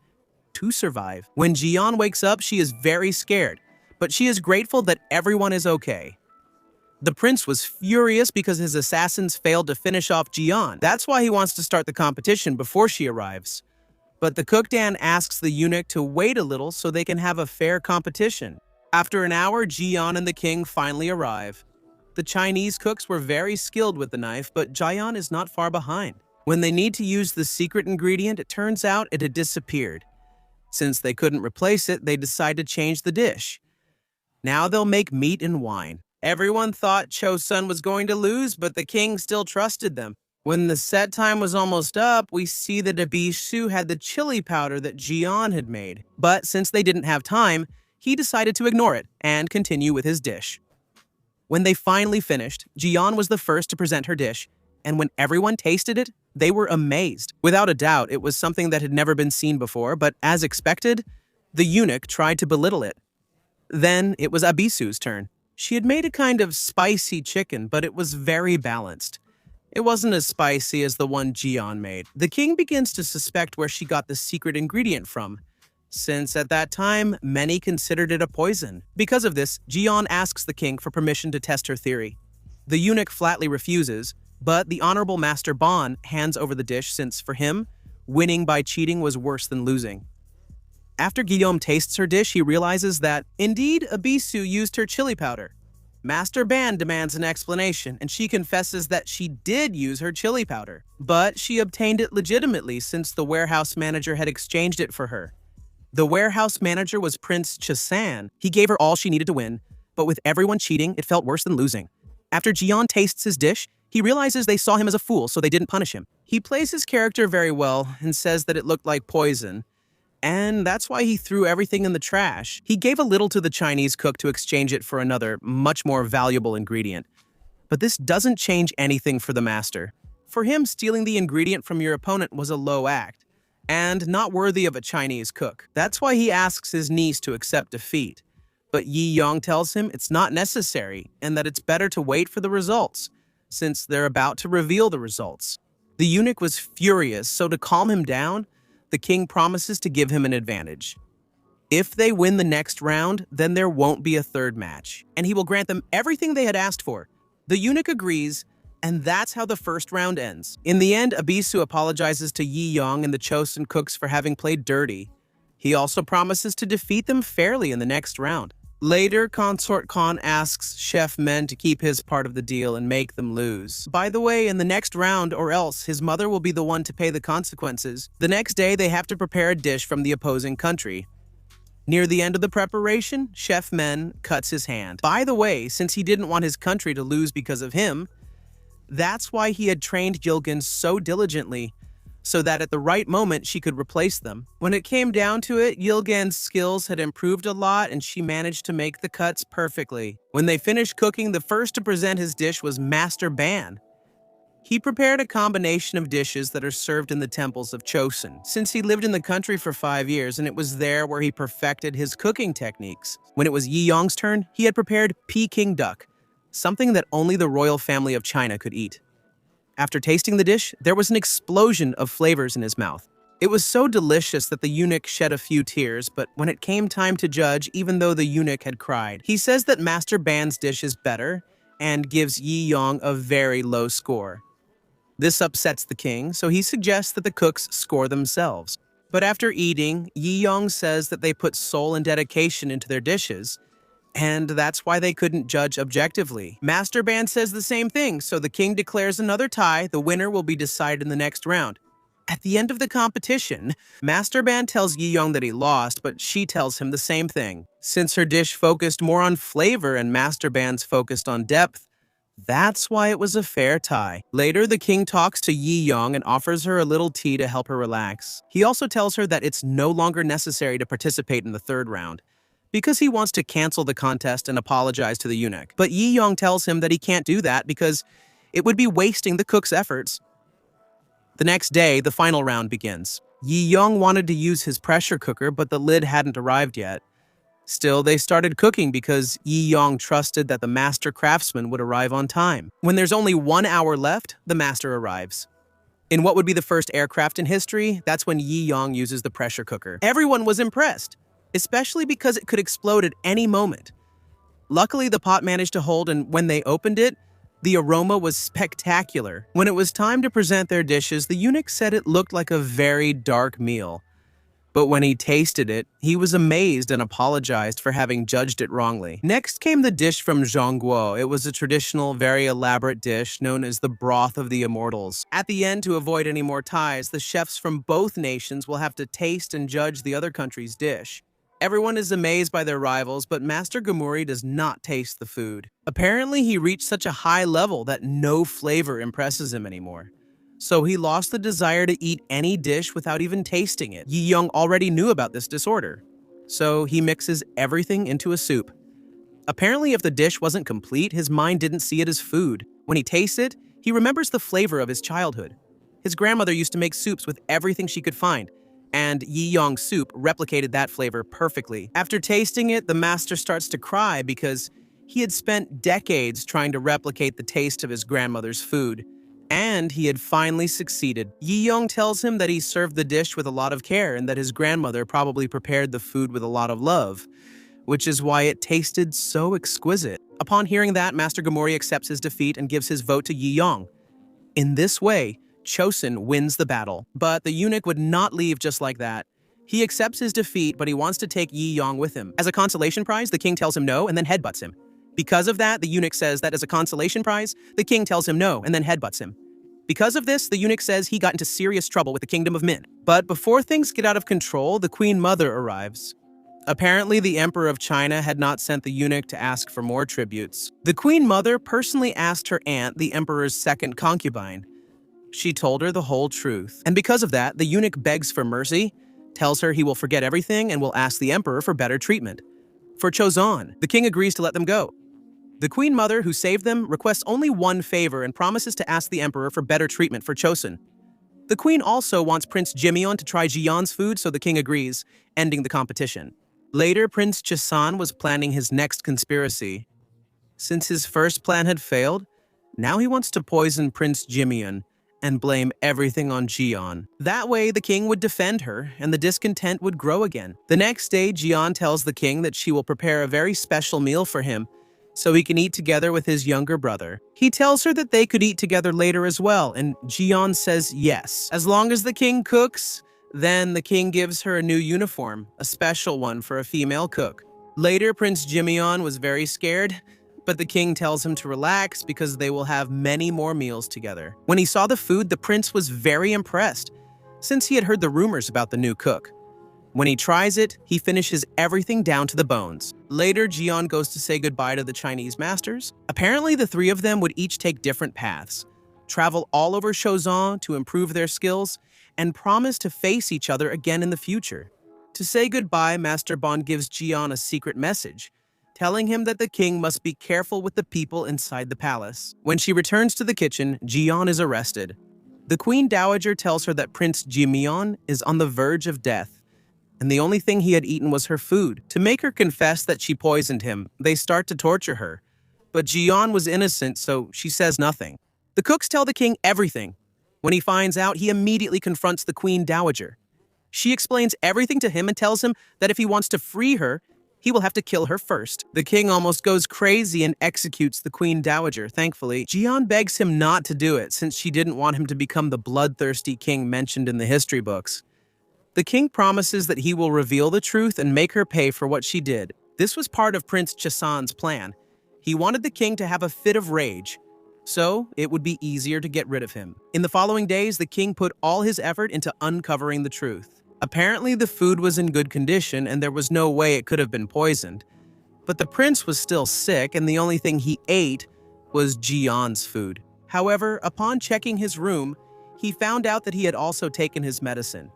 When Jiyong wakes up, she is very scared, but she is grateful that everyone is okay. The prince was furious because his assassins failed to finish off Jiyun. That's why he wants to start the competition before she arrives. But the cook Dan asks the eunuch to wait a little so they can have a fair competition. After an hour, Jiyun and the king finally arrive. The Chinese cooks were very skilled with the knife, but Jiyun is not far behind. When they need to use the secret ingredient, it turns out it had disappeared. Since they couldn't replace it, they decide to change the dish. Now they'll make meat and wine. Everyone thought Chosun was going to lose, but the king still trusted them. When the set time was almost up, we see that Abishu had the chili powder that Jiyun had made. But since they didn't have time, he decided to ignore it and continue with his dish. When they finally finished, Jiyun was the first to present her dish, and when everyone tasted it, they were amazed. Without a doubt, it was something that had never been seen before, but as expected, the eunuch tried to belittle it. Then it was Abisu's turn. She had made a kind of spicy chicken, but it was very balanced. It wasn't as spicy as the one Jiyun made. The king begins to suspect where she got the secret ingredient from, since at that time, many considered it a poison. Because of this, Jiyun asks the king for permission to test her theory. The eunuch flatly refuses, but the honorable Master Bon hands over the dish since, for him, winning by cheating was worse than losing. After Guillaume tastes her dish, he realizes that, indeed, Abisu used her chili powder. Master Ban demands an explanation, and she confesses that she did use her chili powder, but she obtained it legitimately since the warehouse manager had exchanged it for her. The warehouse manager was Prince Chasan. He gave her all she needed to win, but with everyone cheating, it felt worse than losing. After Jiyun tastes his dish, he realizes they saw him as a fool, so they didn't punish him. He plays his character very well and says that it looked like poison, and that's why he threw everything in the trash. He gave a little to the Chinese cook to exchange it for another, much more valuable ingredient. But this doesn't change anything for the master. For him, stealing the ingredient from your opponent was a low act, and not worthy of a Chinese cook. That's why he asks his niece to accept defeat. But Jiyong tells him it's not necessary, and that it's better to wait for the results, since they're about to reveal the results. The eunuch was furious, so to calm him down, the king promises to give him an advantage. If they win the next round, then there won't be a third match, and he will grant them everything they had asked for. The eunuch agrees, And that's how the first round ends. In the end, Abisu apologizes to Jiyong and the Chosun cooks for having played dirty. He also promises to defeat them fairly in the next round. Later, Consort Khan asks Chef Men to keep his part of the deal and make them lose. By the way, in the next round, or else, his mother will be the one to pay the consequences. The next day, they have to prepare a dish from the opposing country. Near the end of the preparation, Chef Men cuts his hand. By the way, since he didn't want his country to lose because of him, that's why he had trained Gilgan so diligently, so that at the right moment she could replace them. When it came down to it, Yilgan's skills had improved a lot and she managed to make the cuts perfectly. When they finished cooking, the first to present his dish was Master Ban. He prepared a combination of dishes that are served in the temples of Chosun, since he lived in the country for 5 years and it was there where he perfected his cooking techniques. When it was Yiyong's turn, he had prepared Peking duck, something that only the royal family of China could eat. After tasting the dish, there was an explosion of flavors in his mouth. It was so delicious that the eunuch shed a few tears, but when it came time to judge, even though the eunuch had cried, he says that Master Ban's dish is better and gives Yiyong a very low score. This upsets the king, so he suggests that the cooks score themselves. But after eating, Yiyong says that they put soul and dedication into their dishes, and that's why they couldn't judge objectively. Master Ban says the same thing, so the king declares another tie. The winner will be decided in the next round. At the end of the competition, Master Ban tells Jiyong that he lost, but she tells him the same thing. Since her dish focused more on flavor and Master Ban's focused on depth, that's why it was a fair tie. Later, the king talks to Jiyong and offers her a little tea to help her relax. He also tells her that it's no longer necessary to participate in the third round, because he wants to cancel the contest and apologize to the eunuch. But Jiyong tells him that he can't do that because it would be wasting the cook's efforts. The next day, the final round begins. Jiyong wanted to use his pressure cooker, but the lid hadn't arrived yet. Still, they started cooking because Jiyong trusted that the master craftsman would arrive on time. When there's only 1 hour left, the master arrives. In what would be the first aircraft in history, that's when Jiyong uses the pressure cooker. Everyone was impressed, especially because it could explode at any moment. Luckily, the pot managed to hold, and when they opened it, the aroma was spectacular. When it was time to present their dishes, the eunuch said it looked like a very dark meal. But when he tasted it, he was amazed and apologized for having judged it wrongly. Next came the dish from Zhongguo. It was a traditional, very elaborate dish known as the broth of the immortals. At the end, to avoid any more ties, the chefs from both nations will have to taste and judge the other country's dish. Everyone is amazed by their rivals, but Master Gamuri does not taste the food. Apparently, he reached such a high level that no flavor impresses him anymore. So he lost the desire to eat any dish without even tasting it. Jiyong already knew about this disorder, so he mixes everything into a soup. Apparently, if the dish wasn't complete, his mind didn't see it as food. When he tastes it, he remembers the flavor of his childhood. His grandmother used to make soups with everything she could find, and Yiyong's soup replicated that flavor perfectly. After tasting it, the master starts to cry because he had spent decades trying to replicate the taste of his grandmother's food. And he had finally succeeded. Jiyong tells him that he served the dish with a lot of care and that his grandmother probably prepared the food with a lot of love, which is why it tasted so exquisite. Upon hearing that, Master Gamori accepts his defeat and gives his vote to Jiyong. In this way, Chosun wins the battle. But the eunuch would not leave just like that. He accepts his defeat, but he wants to take Jiyong with him. As a consolation prize, the king tells him no and then headbutts him. Because of that, the eunuch says that as a consolation prize, the king tells him no and then headbutts him. Because of this, the eunuch says he got into serious trouble with the kingdom of Min. But before things get out of control, the queen mother arrives. Apparently, the emperor of China had not sent the eunuch to ask for more tributes. The queen mother personally asked her aunt, the emperor's second concubine. She told her the whole truth. And because of that, the eunuch begs for mercy, tells her he will forget everything and will ask the emperor for better treatment. For Chozan, the king agrees to let them go. The queen mother, who saved them, requests only one favor and promises to ask the emperor for better treatment for Chosun. The queen also wants Prince Jimyeon to try Jiyon's food, so the king agrees, ending the competition. Later, Prince Chesan was planning his next conspiracy. Since his first plan had failed, now he wants to poison Prince Jimyeon and blame everything on Jiyon. That way, the king would defend her, and the discontent would grow again. The next day, Jiyon tells the king that she will prepare a very special meal for him, so he can eat together with his younger brother. He tells her that they could eat together later as well, and Jiyun says yes. As long as the king cooks, then the king gives her a new uniform, a special one for a female cook. Later, Prince Jimyeon was very scared, but the king tells him to relax because they will have many more meals together. When he saw the food, the prince was very impressed, since he had heard the rumors about the new cook. When he tries it, he finishes everything down to the bones. Later, Jiyun goes to say goodbye to the Chinese masters. Apparently, the three of them would each take different paths, travel all over Shozan to improve their skills, and promise to face each other again in the future. To say goodbye, Master Bond gives Jiyun a secret message, telling him that the king must be careful with the people inside the palace. When she returns to the kitchen, Jiyun is arrested. The Queen Dowager tells her that Prince Jimyeon is on the verge of death, and the only thing he had eaten was her food. To make her confess that she poisoned him, they start to torture her. But Jiyun was innocent, so she says nothing. The cooks tell the king everything. When he finds out, he immediately confronts the Queen Dowager. She explains everything to him and tells him that if he wants to free her, he will have to kill her first. The king almost goes crazy and executes the Queen Dowager. Thankfully, Jiyun begs him not to do it since she didn't want him to become the bloodthirsty king mentioned in the history books. The king promises that he will reveal the truth and make her pay for what she did. This was part of Prince Chasan's plan. He wanted the king to have a fit of rage, so it would be easier to get rid of him. In the following days, the king put all his effort into uncovering the truth. Apparently, the food was in good condition and there was no way it could have been poisoned. But the prince was still sick and the only thing he ate was Jiyun's food. However, upon checking his room, he found out that he had also taken his medicine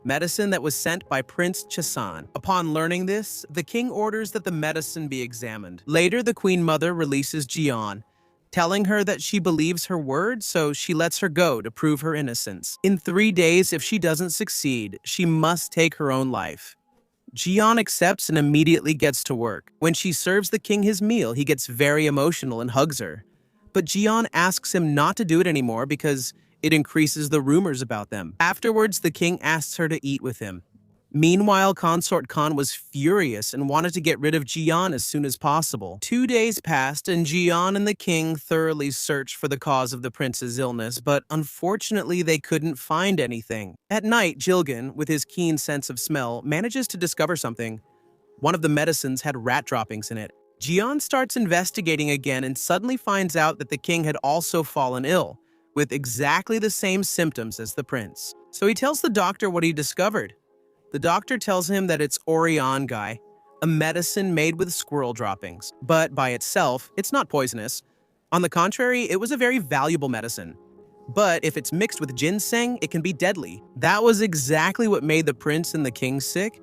that was sent by Prince Chasan. Upon learning this, the king orders that the medicine be examined. Later, the Queen Mother releases Jiyun, telling her that she believes her word, so she lets her go to prove her innocence. In 3 days, if she doesn't succeed, she must take her own life. Jiyun accepts and immediately gets to work. When she serves the king his meal, he gets very emotional and hugs her. But Jiyun asks him not to do it anymore because it increases the rumors about them. Afterwards, the king asks her to eat with him. Meanwhile, Consort Khan was furious and wanted to get rid of Jiyun as soon as possible. 2 days passed, and Jiyun and the king thoroughly searched for the cause of the prince's illness, but unfortunately they couldn't find anything. At night, Jilgan, with his keen sense of smell, manages to discover something. One of the medicines had rat droppings in it. Jiyun starts investigating again and suddenly finds out that the king had also fallen ill, with exactly the same symptoms as the prince. So he tells the doctor what he discovered. The doctor tells him that it's Orion Guy, a medicine made with squirrel droppings. But by itself, it's not poisonous. On the contrary, it was a very valuable medicine. But if it's mixed with ginseng, it can be deadly. That was exactly what made the prince and the king sick.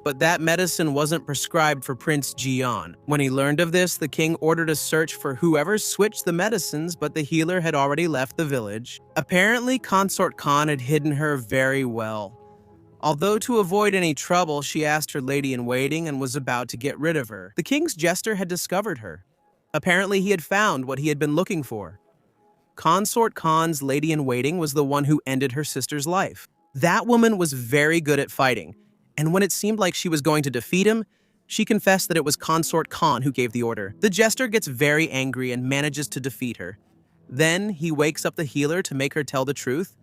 But that medicine wasn't prescribed for Prince Jiyun. When he learned of this, the king ordered a search for whoever switched the medicines, but the healer had already left the village. Apparently, Consort Khan had hidden her very well. Although to avoid any trouble, she asked her lady-in-waiting and was about to get rid of her. The king's jester had discovered her. Apparently, he had found what he had been looking for. Consort Khan's lady-in-waiting was the one who ended her sister's life. That woman was very good at fighting, and when it seemed like she was going to defeat him, she confessed that it was Consort Khan who gave the order. The jester gets very angry and manages to defeat her. Then he wakes up the healer to make her tell the truth,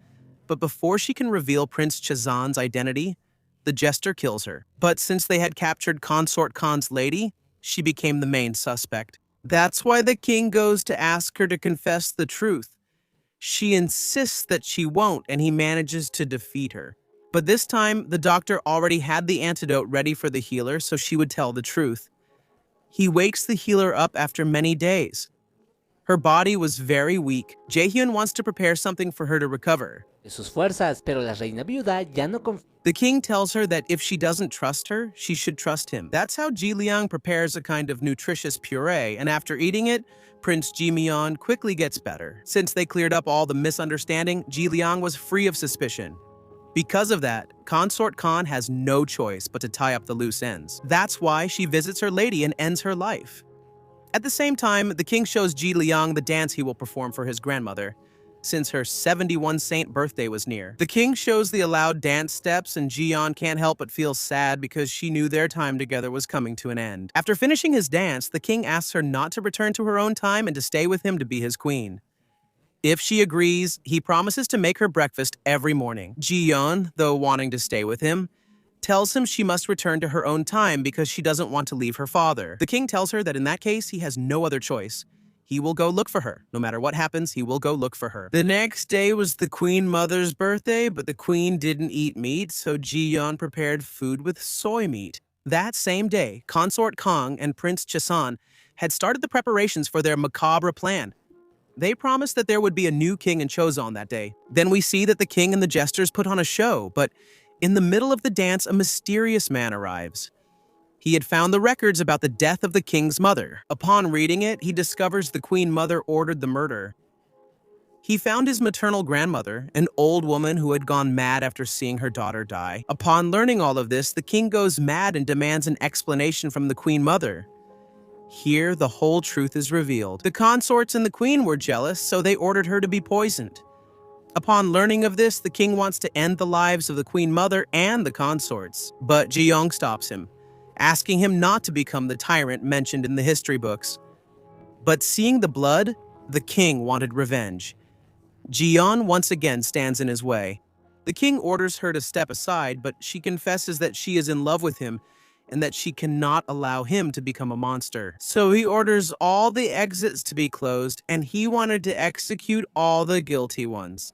but before she can reveal Prince Chazan's identity, the jester kills her. But since they had captured Consort Khan's lady, she became the main suspect. That's why the king goes to ask her to confess the truth. She insists that she won't, and he manages to defeat her. But this time, the doctor already had the antidote ready for the healer, so she would tell the truth. He wakes the healer up after many days. Her body was very weak. Jaehyun wants to prepare something for her to recover. De sus fuerzas, pero la reina viuda ya no confía. The king tells her that if she doesn't trust her, she should trust him. That's how Jiliang prepares a kind of nutritious puree, and after eating it, Prince Jimyeon quickly gets better. Since they cleared up all the misunderstanding, Jiliang was free of suspicion. Because of that, Consort Khan has no choice but to tie up the loose ends. That's why she visits her lady and ends her life. At the same time, the king shows Ji Liang the dance he will perform for his grandmother. since her 71 saint birthday was near. The king shows the allowed dance steps, and Jiyun can't help but feel sad because she knew their time together was coming to an end. After finishing his dance, the king asks her not to return to her own time and to stay with him to be his queen. If she agrees, he promises to make her breakfast every morning. Jiyun, though wanting to stay with him, tells him she must return to her own time because she doesn't want to leave her father. The king tells her that in that case, he has no other choice. He will go look for her. No matter what happens, he will go look for her. The next day was the queen mother's birthday, but the queen didn't eat meat, so Jiyun prepared food with soy meat. That same day, Consort Kong and Prince Chesan had started the preparations for their macabre plan. They promised that there would be a new king in Chozon that day. Then we see that the king and the jesters put on a show, but in the middle of the dance, a mysterious man arrives. He had found the records about the death of the king's mother. Upon reading it, he discovers the queen mother ordered the murder. He found his maternal grandmother, an old woman who had gone mad after seeing her daughter die. Upon learning all of this, the king goes mad and demands an explanation from the queen mother. Here, the whole truth is revealed. The consorts and the queen were jealous, so they ordered her to be poisoned. Upon learning of this, the king wants to end the lives of the queen mother and the consorts. But Jiyong stops him, asking him not to become the tyrant mentioned in the history books. But seeing the blood, the king wanted revenge. Jiyun once again stands in his way. The king orders her to step aside, but she confesses that she is in love with him and that she cannot allow him to become a monster. So he orders all the exits to be closed, and he wanted to execute all the guilty ones.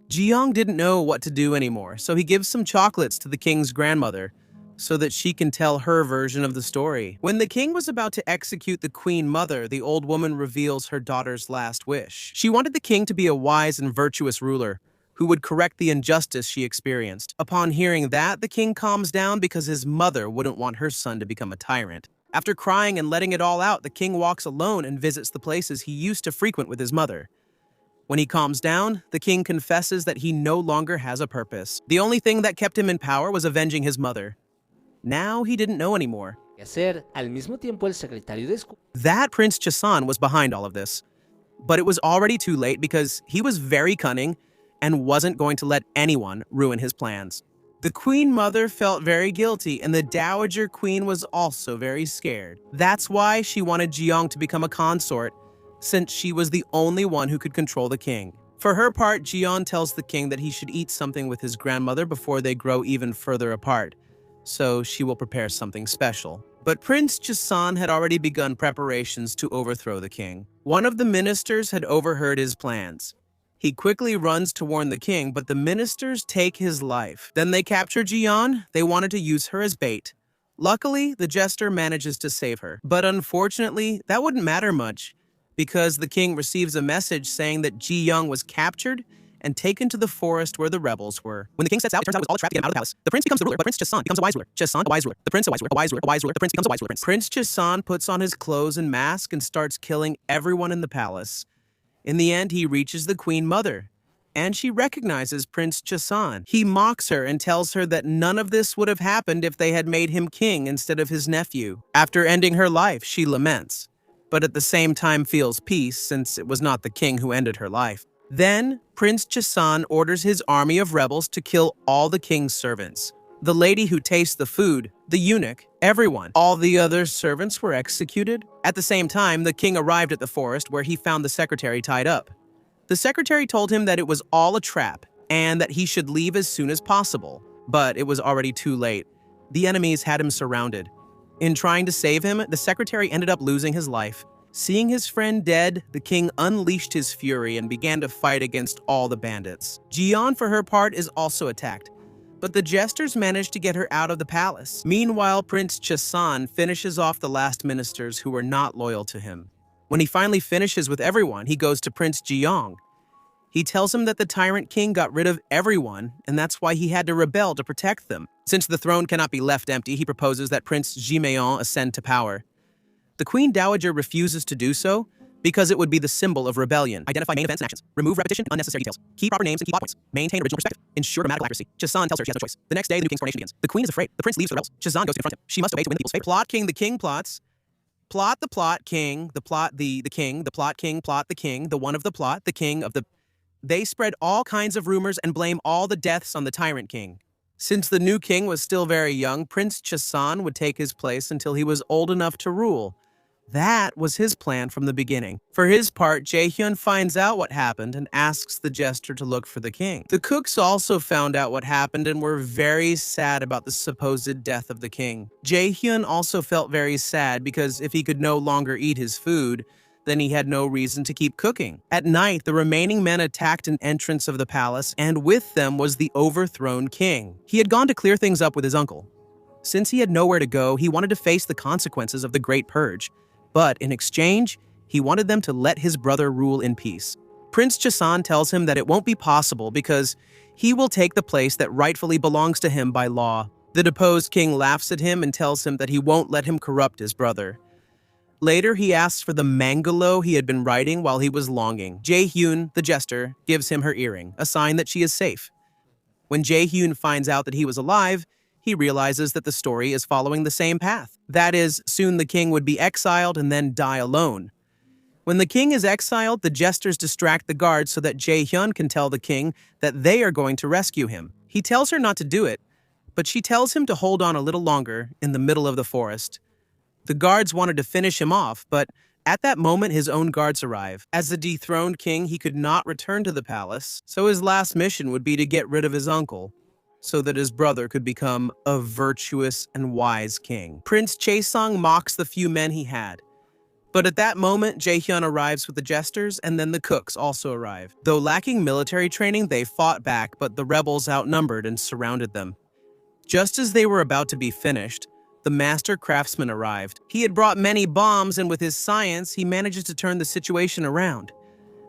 Jiyong didn't know what to do anymore, so he gives some chocolates to the king's grandmother so that she can tell her version of the story. When the king was about to execute the queen mother, the old woman reveals her daughter's last wish. She wanted the king to be a wise and virtuous ruler who would correct the injustice she experienced. Upon hearing that, the king calms down because his mother wouldn't want her son to become a tyrant. After crying and letting it all out, the king walks alone and visits the places he used to frequent with his mother. When he calms down, the king confesses that he no longer has a purpose. The only thing that kept him in power was avenging his mother. Now he didn't know anymore. Al mismo tiempo, el secretario de That Prince Chesan was behind all of this. But it was already too late because he was very cunning and wasn't going to let anyone ruin his plans. The queen mother felt very guilty, and the dowager queen was also very scared. That's why she wanted Jiyong to become a consort, since she was the only one who could control the king. For her part, Jiyun tells the king that he should eat something with his grandmother before they grow even further apart, so she will prepare something special. But Prince Chesan had already begun preparations to overthrow the king. One of the ministers had overheard his plans. He quickly runs to warn the king, but the ministers take his life. Then they capture Jiyun. They wanted to use her as bait. Luckily, the jester manages to save her. But unfortunately, that wouldn't matter much, because the king receives a message saying that Jiyong was captured and taken to the forest where the rebels were. When the king sets out, it turns out it was all a trap to get him out of the palace. The prince becomes the ruler, but Prince Chesan becomes a wise ruler. Chesan, a wise ruler. The prince, a wise ruler. A wise ruler. A wise ruler. The prince becomes a wise ruler. Prince Chesan puts on his clothes and mask and starts killing everyone in the palace. In the end, he reaches the queen mother, and she recognizes Prince Chesan. He mocks her and tells her that none of this would have happened if they had made him king instead of his nephew. After ending her life, she laments, but at the same time feels peace since it was not the king who ended her life. Then, Prince Chesan orders his army of rebels to kill all the king's servants. The lady who tastes the food, the eunuch, everyone. All the other servants were executed. At the same time, the king arrived at the forest where he found the secretary tied up. The secretary told him that it was all a trap and that he should leave as soon as possible. But it was already too late. The enemies had him surrounded. In trying to save him, the secretary ended up losing his life. Seeing his friend dead, the king unleashed his fury and began to fight against all the bandits. Jiyun, for her part, is also attacked, but the jesters managed to get her out of the palace. Meanwhile, Prince Chesan finishes off the last ministers who were not loyal to him. When he finally finishes with everyone, he goes to Prince Jiyong. He tells him that the tyrant king got rid of everyone, and that's why he had to rebel to protect them. Since the throne cannot be left empty, he proposes that Prince Jimeon ascend to power. The Queen Dowager refuses to do so because it would be the symbol of rebellion. Identify main events and actions. Remove repetition and unnecessary details. Keep proper names and key plot points. Maintain original perspective. Ensure grammatical accuracy. Chesan tells her she has no choice. The next day, the new king's coronation begins. The queen is afraid. The prince leaves the rebels. Chesan goes to confront him. She must obey to win the people's favor. Plot king, the king plots. Plot the plot king, the plot the king, the plot king, plot the king, the one of the plot, the king of the They spread all kinds of rumors and blame all the deaths on the tyrant king. Since the new king was still very young, Prince Chasan would take his place until he was old enough to rule. That was his plan from the beginning. For his part, Jiyun finds out what happened and asks the jester to look for the king. The cooks also found out what happened and were very sad about the supposed death of the king. Jiyun also felt very sad because if he could no longer eat his food, then he had no reason to keep cooking. At night, the remaining men attacked an entrance of the palace, and with them was the overthrown king. He had gone to clear things up with his uncle. Since he had nowhere to go, he wanted to face the consequences of the Great Purge. But in exchange, he wanted them to let his brother rule in peace. Prince Chasan tells him that it won't be possible because he will take the place that rightfully belongs to him by law. The deposed king laughs at him and tells him that he won't let him corrupt his brother. Later, he asks for the mangalo he had been writing while he was longing. Jiyun, the jester, gives him her earring, a sign that she is safe. When Jiyun finds out that he was alive, he realizes that the story is following the same path. That is, soon the king would be exiled and then die alone. When the king is exiled, the jesters distract the guards so that Jiyun can tell the king that they are going to rescue him. He tells her not to do it, but she tells him to hold on a little longer in the middle of the forest. The guards wanted to finish him off, but at that moment his own guards arrive. As the dethroned king, he could not return to the palace, so his last mission would be to get rid of his uncle, so that his brother could become a virtuous and wise king. Prince Chaesong mocks the few men he had. But at that moment, Jaehyun arrives with the jesters, and then the cooks also arrive. Though lacking military training, they fought back, but the rebels outnumbered and surrounded them. Just as they were about to be finished, the master craftsman arrived. He had brought many bombs, and with his science, he manages to turn the situation around.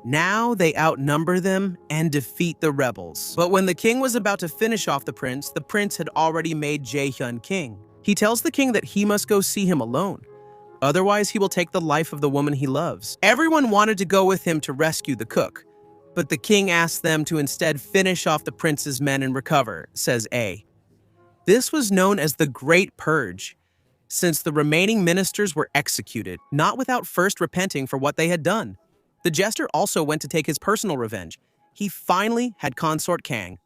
Now they outnumber them and defeat the rebels. But when the king was about to finish off the prince had already made Jaehyun king. He tells the king that he must go see him alone. Otherwise, he will take the life of the woman he loves. Everyone wanted to go with him to rescue the cook, but the king asked them to instead finish off the prince's men and recover, says A. This was known as the Great Purge, since the remaining ministers were executed, not without first repenting for what they had done. The jester also went to take his personal revenge. He finally had Consort Kang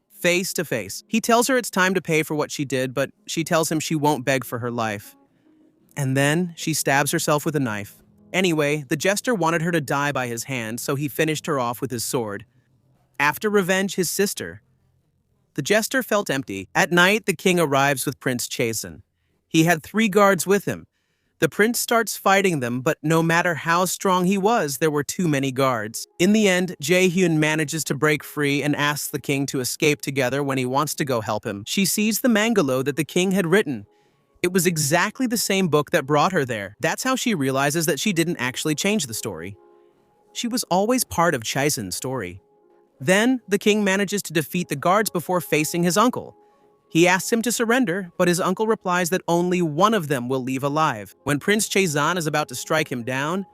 face to face. He tells her it's time to pay for what she did, but she tells him she won't beg for her life. And then she stabs herself with a knife. Anyway, the jester wanted her to die by his hand, so he finished her off with his sword. After revenge, his sister. The jester felt empty. At night, the king arrives with Prince Chasen. He had 3 guards with him. The prince starts fighting them, but no matter how strong he was, there were too many guards. In the end, Jaehyun manages to break free and asks the king to escape together when he wants to go help him. She sees the mangalo that the king had written. It was exactly the same book that brought her there. That's how she realizes that she didn't actually change the story. She was always part of Chaisen's story. Then, the king manages to defeat the guards before facing his uncle. He asks him to surrender, but his uncle replies that only one of them will leave alive. When Prince Chaesan is about to strike him down,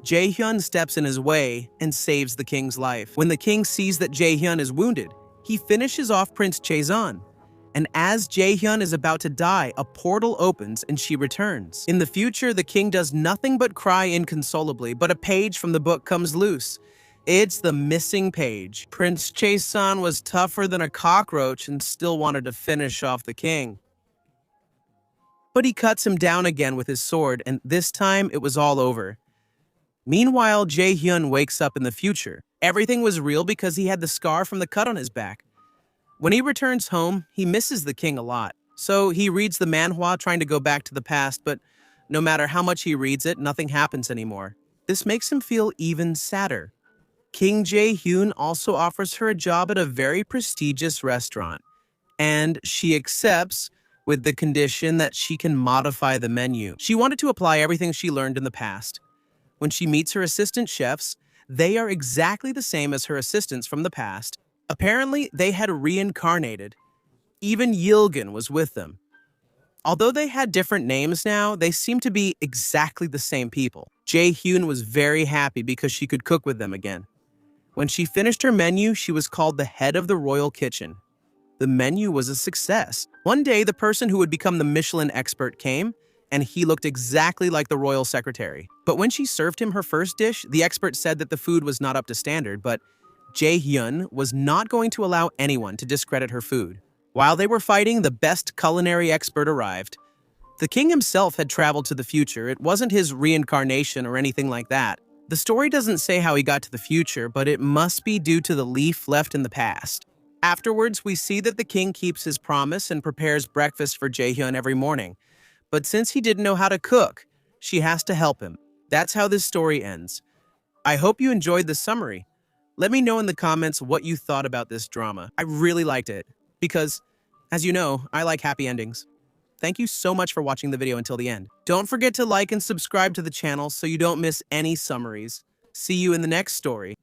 Jaehyun steps in his way and saves the king's life. When the king sees that Jaehyun is wounded, he finishes off Prince Chaesan. And as Jaehyun is about to die, a portal opens and she returns. In the future, the king does nothing but cry inconsolably, but a page from the book comes loose. It's the missing page. Prince Chaesan was tougher than a cockroach and still wanted to finish off the king. But he cuts him down again with his sword, and this time it was all over. Meanwhile, Jaehyun wakes up in the future. Everything was real because he had the scar from the cut on his back. When he returns home, he misses the king a lot. So he reads the manhwa trying to go back to the past, but no matter how much he reads it, nothing happens anymore. This makes him feel even sadder. King Jaehyun also offers her a job at a very prestigious restaurant, and she accepts with the condition that she can modify the menu. She wanted to apply everything she learned in the past. When she meets her assistant chefs, they are exactly the same as her assistants from the past. Apparently, they had reincarnated. Even Yilgin was with them. Although they had different names now, they seemed to be exactly the same people. Jaehyun was very happy because she could cook with them again. When she finished her menu, she was called the head of the royal kitchen. The menu was a success. One day, the person who would become the Michelin expert came, and he looked exactly like the royal secretary. But when she served him her first dish, the expert said that the food was not up to standard, but Jiyun was not going to allow anyone to discredit her food. While they were fighting, the best culinary expert arrived. The king himself had traveled to the future. It wasn't his reincarnation or anything like that. The story doesn't say how he got to the future, but it must be due to the leaf left in the past. Afterwards, we see that the king keeps his promise and prepares breakfast for Jaehyun every morning. But since he didn't know how to cook, she has to help him. That's how this story ends. I hope you enjoyed this summary. Let me know in the comments what you thought about this drama. I really liked it because, as you know, I like happy endings. Thank you so much for watching the video until the end. Don't forget to like and subscribe to the channel so you don't miss any summaries. See you in the next story.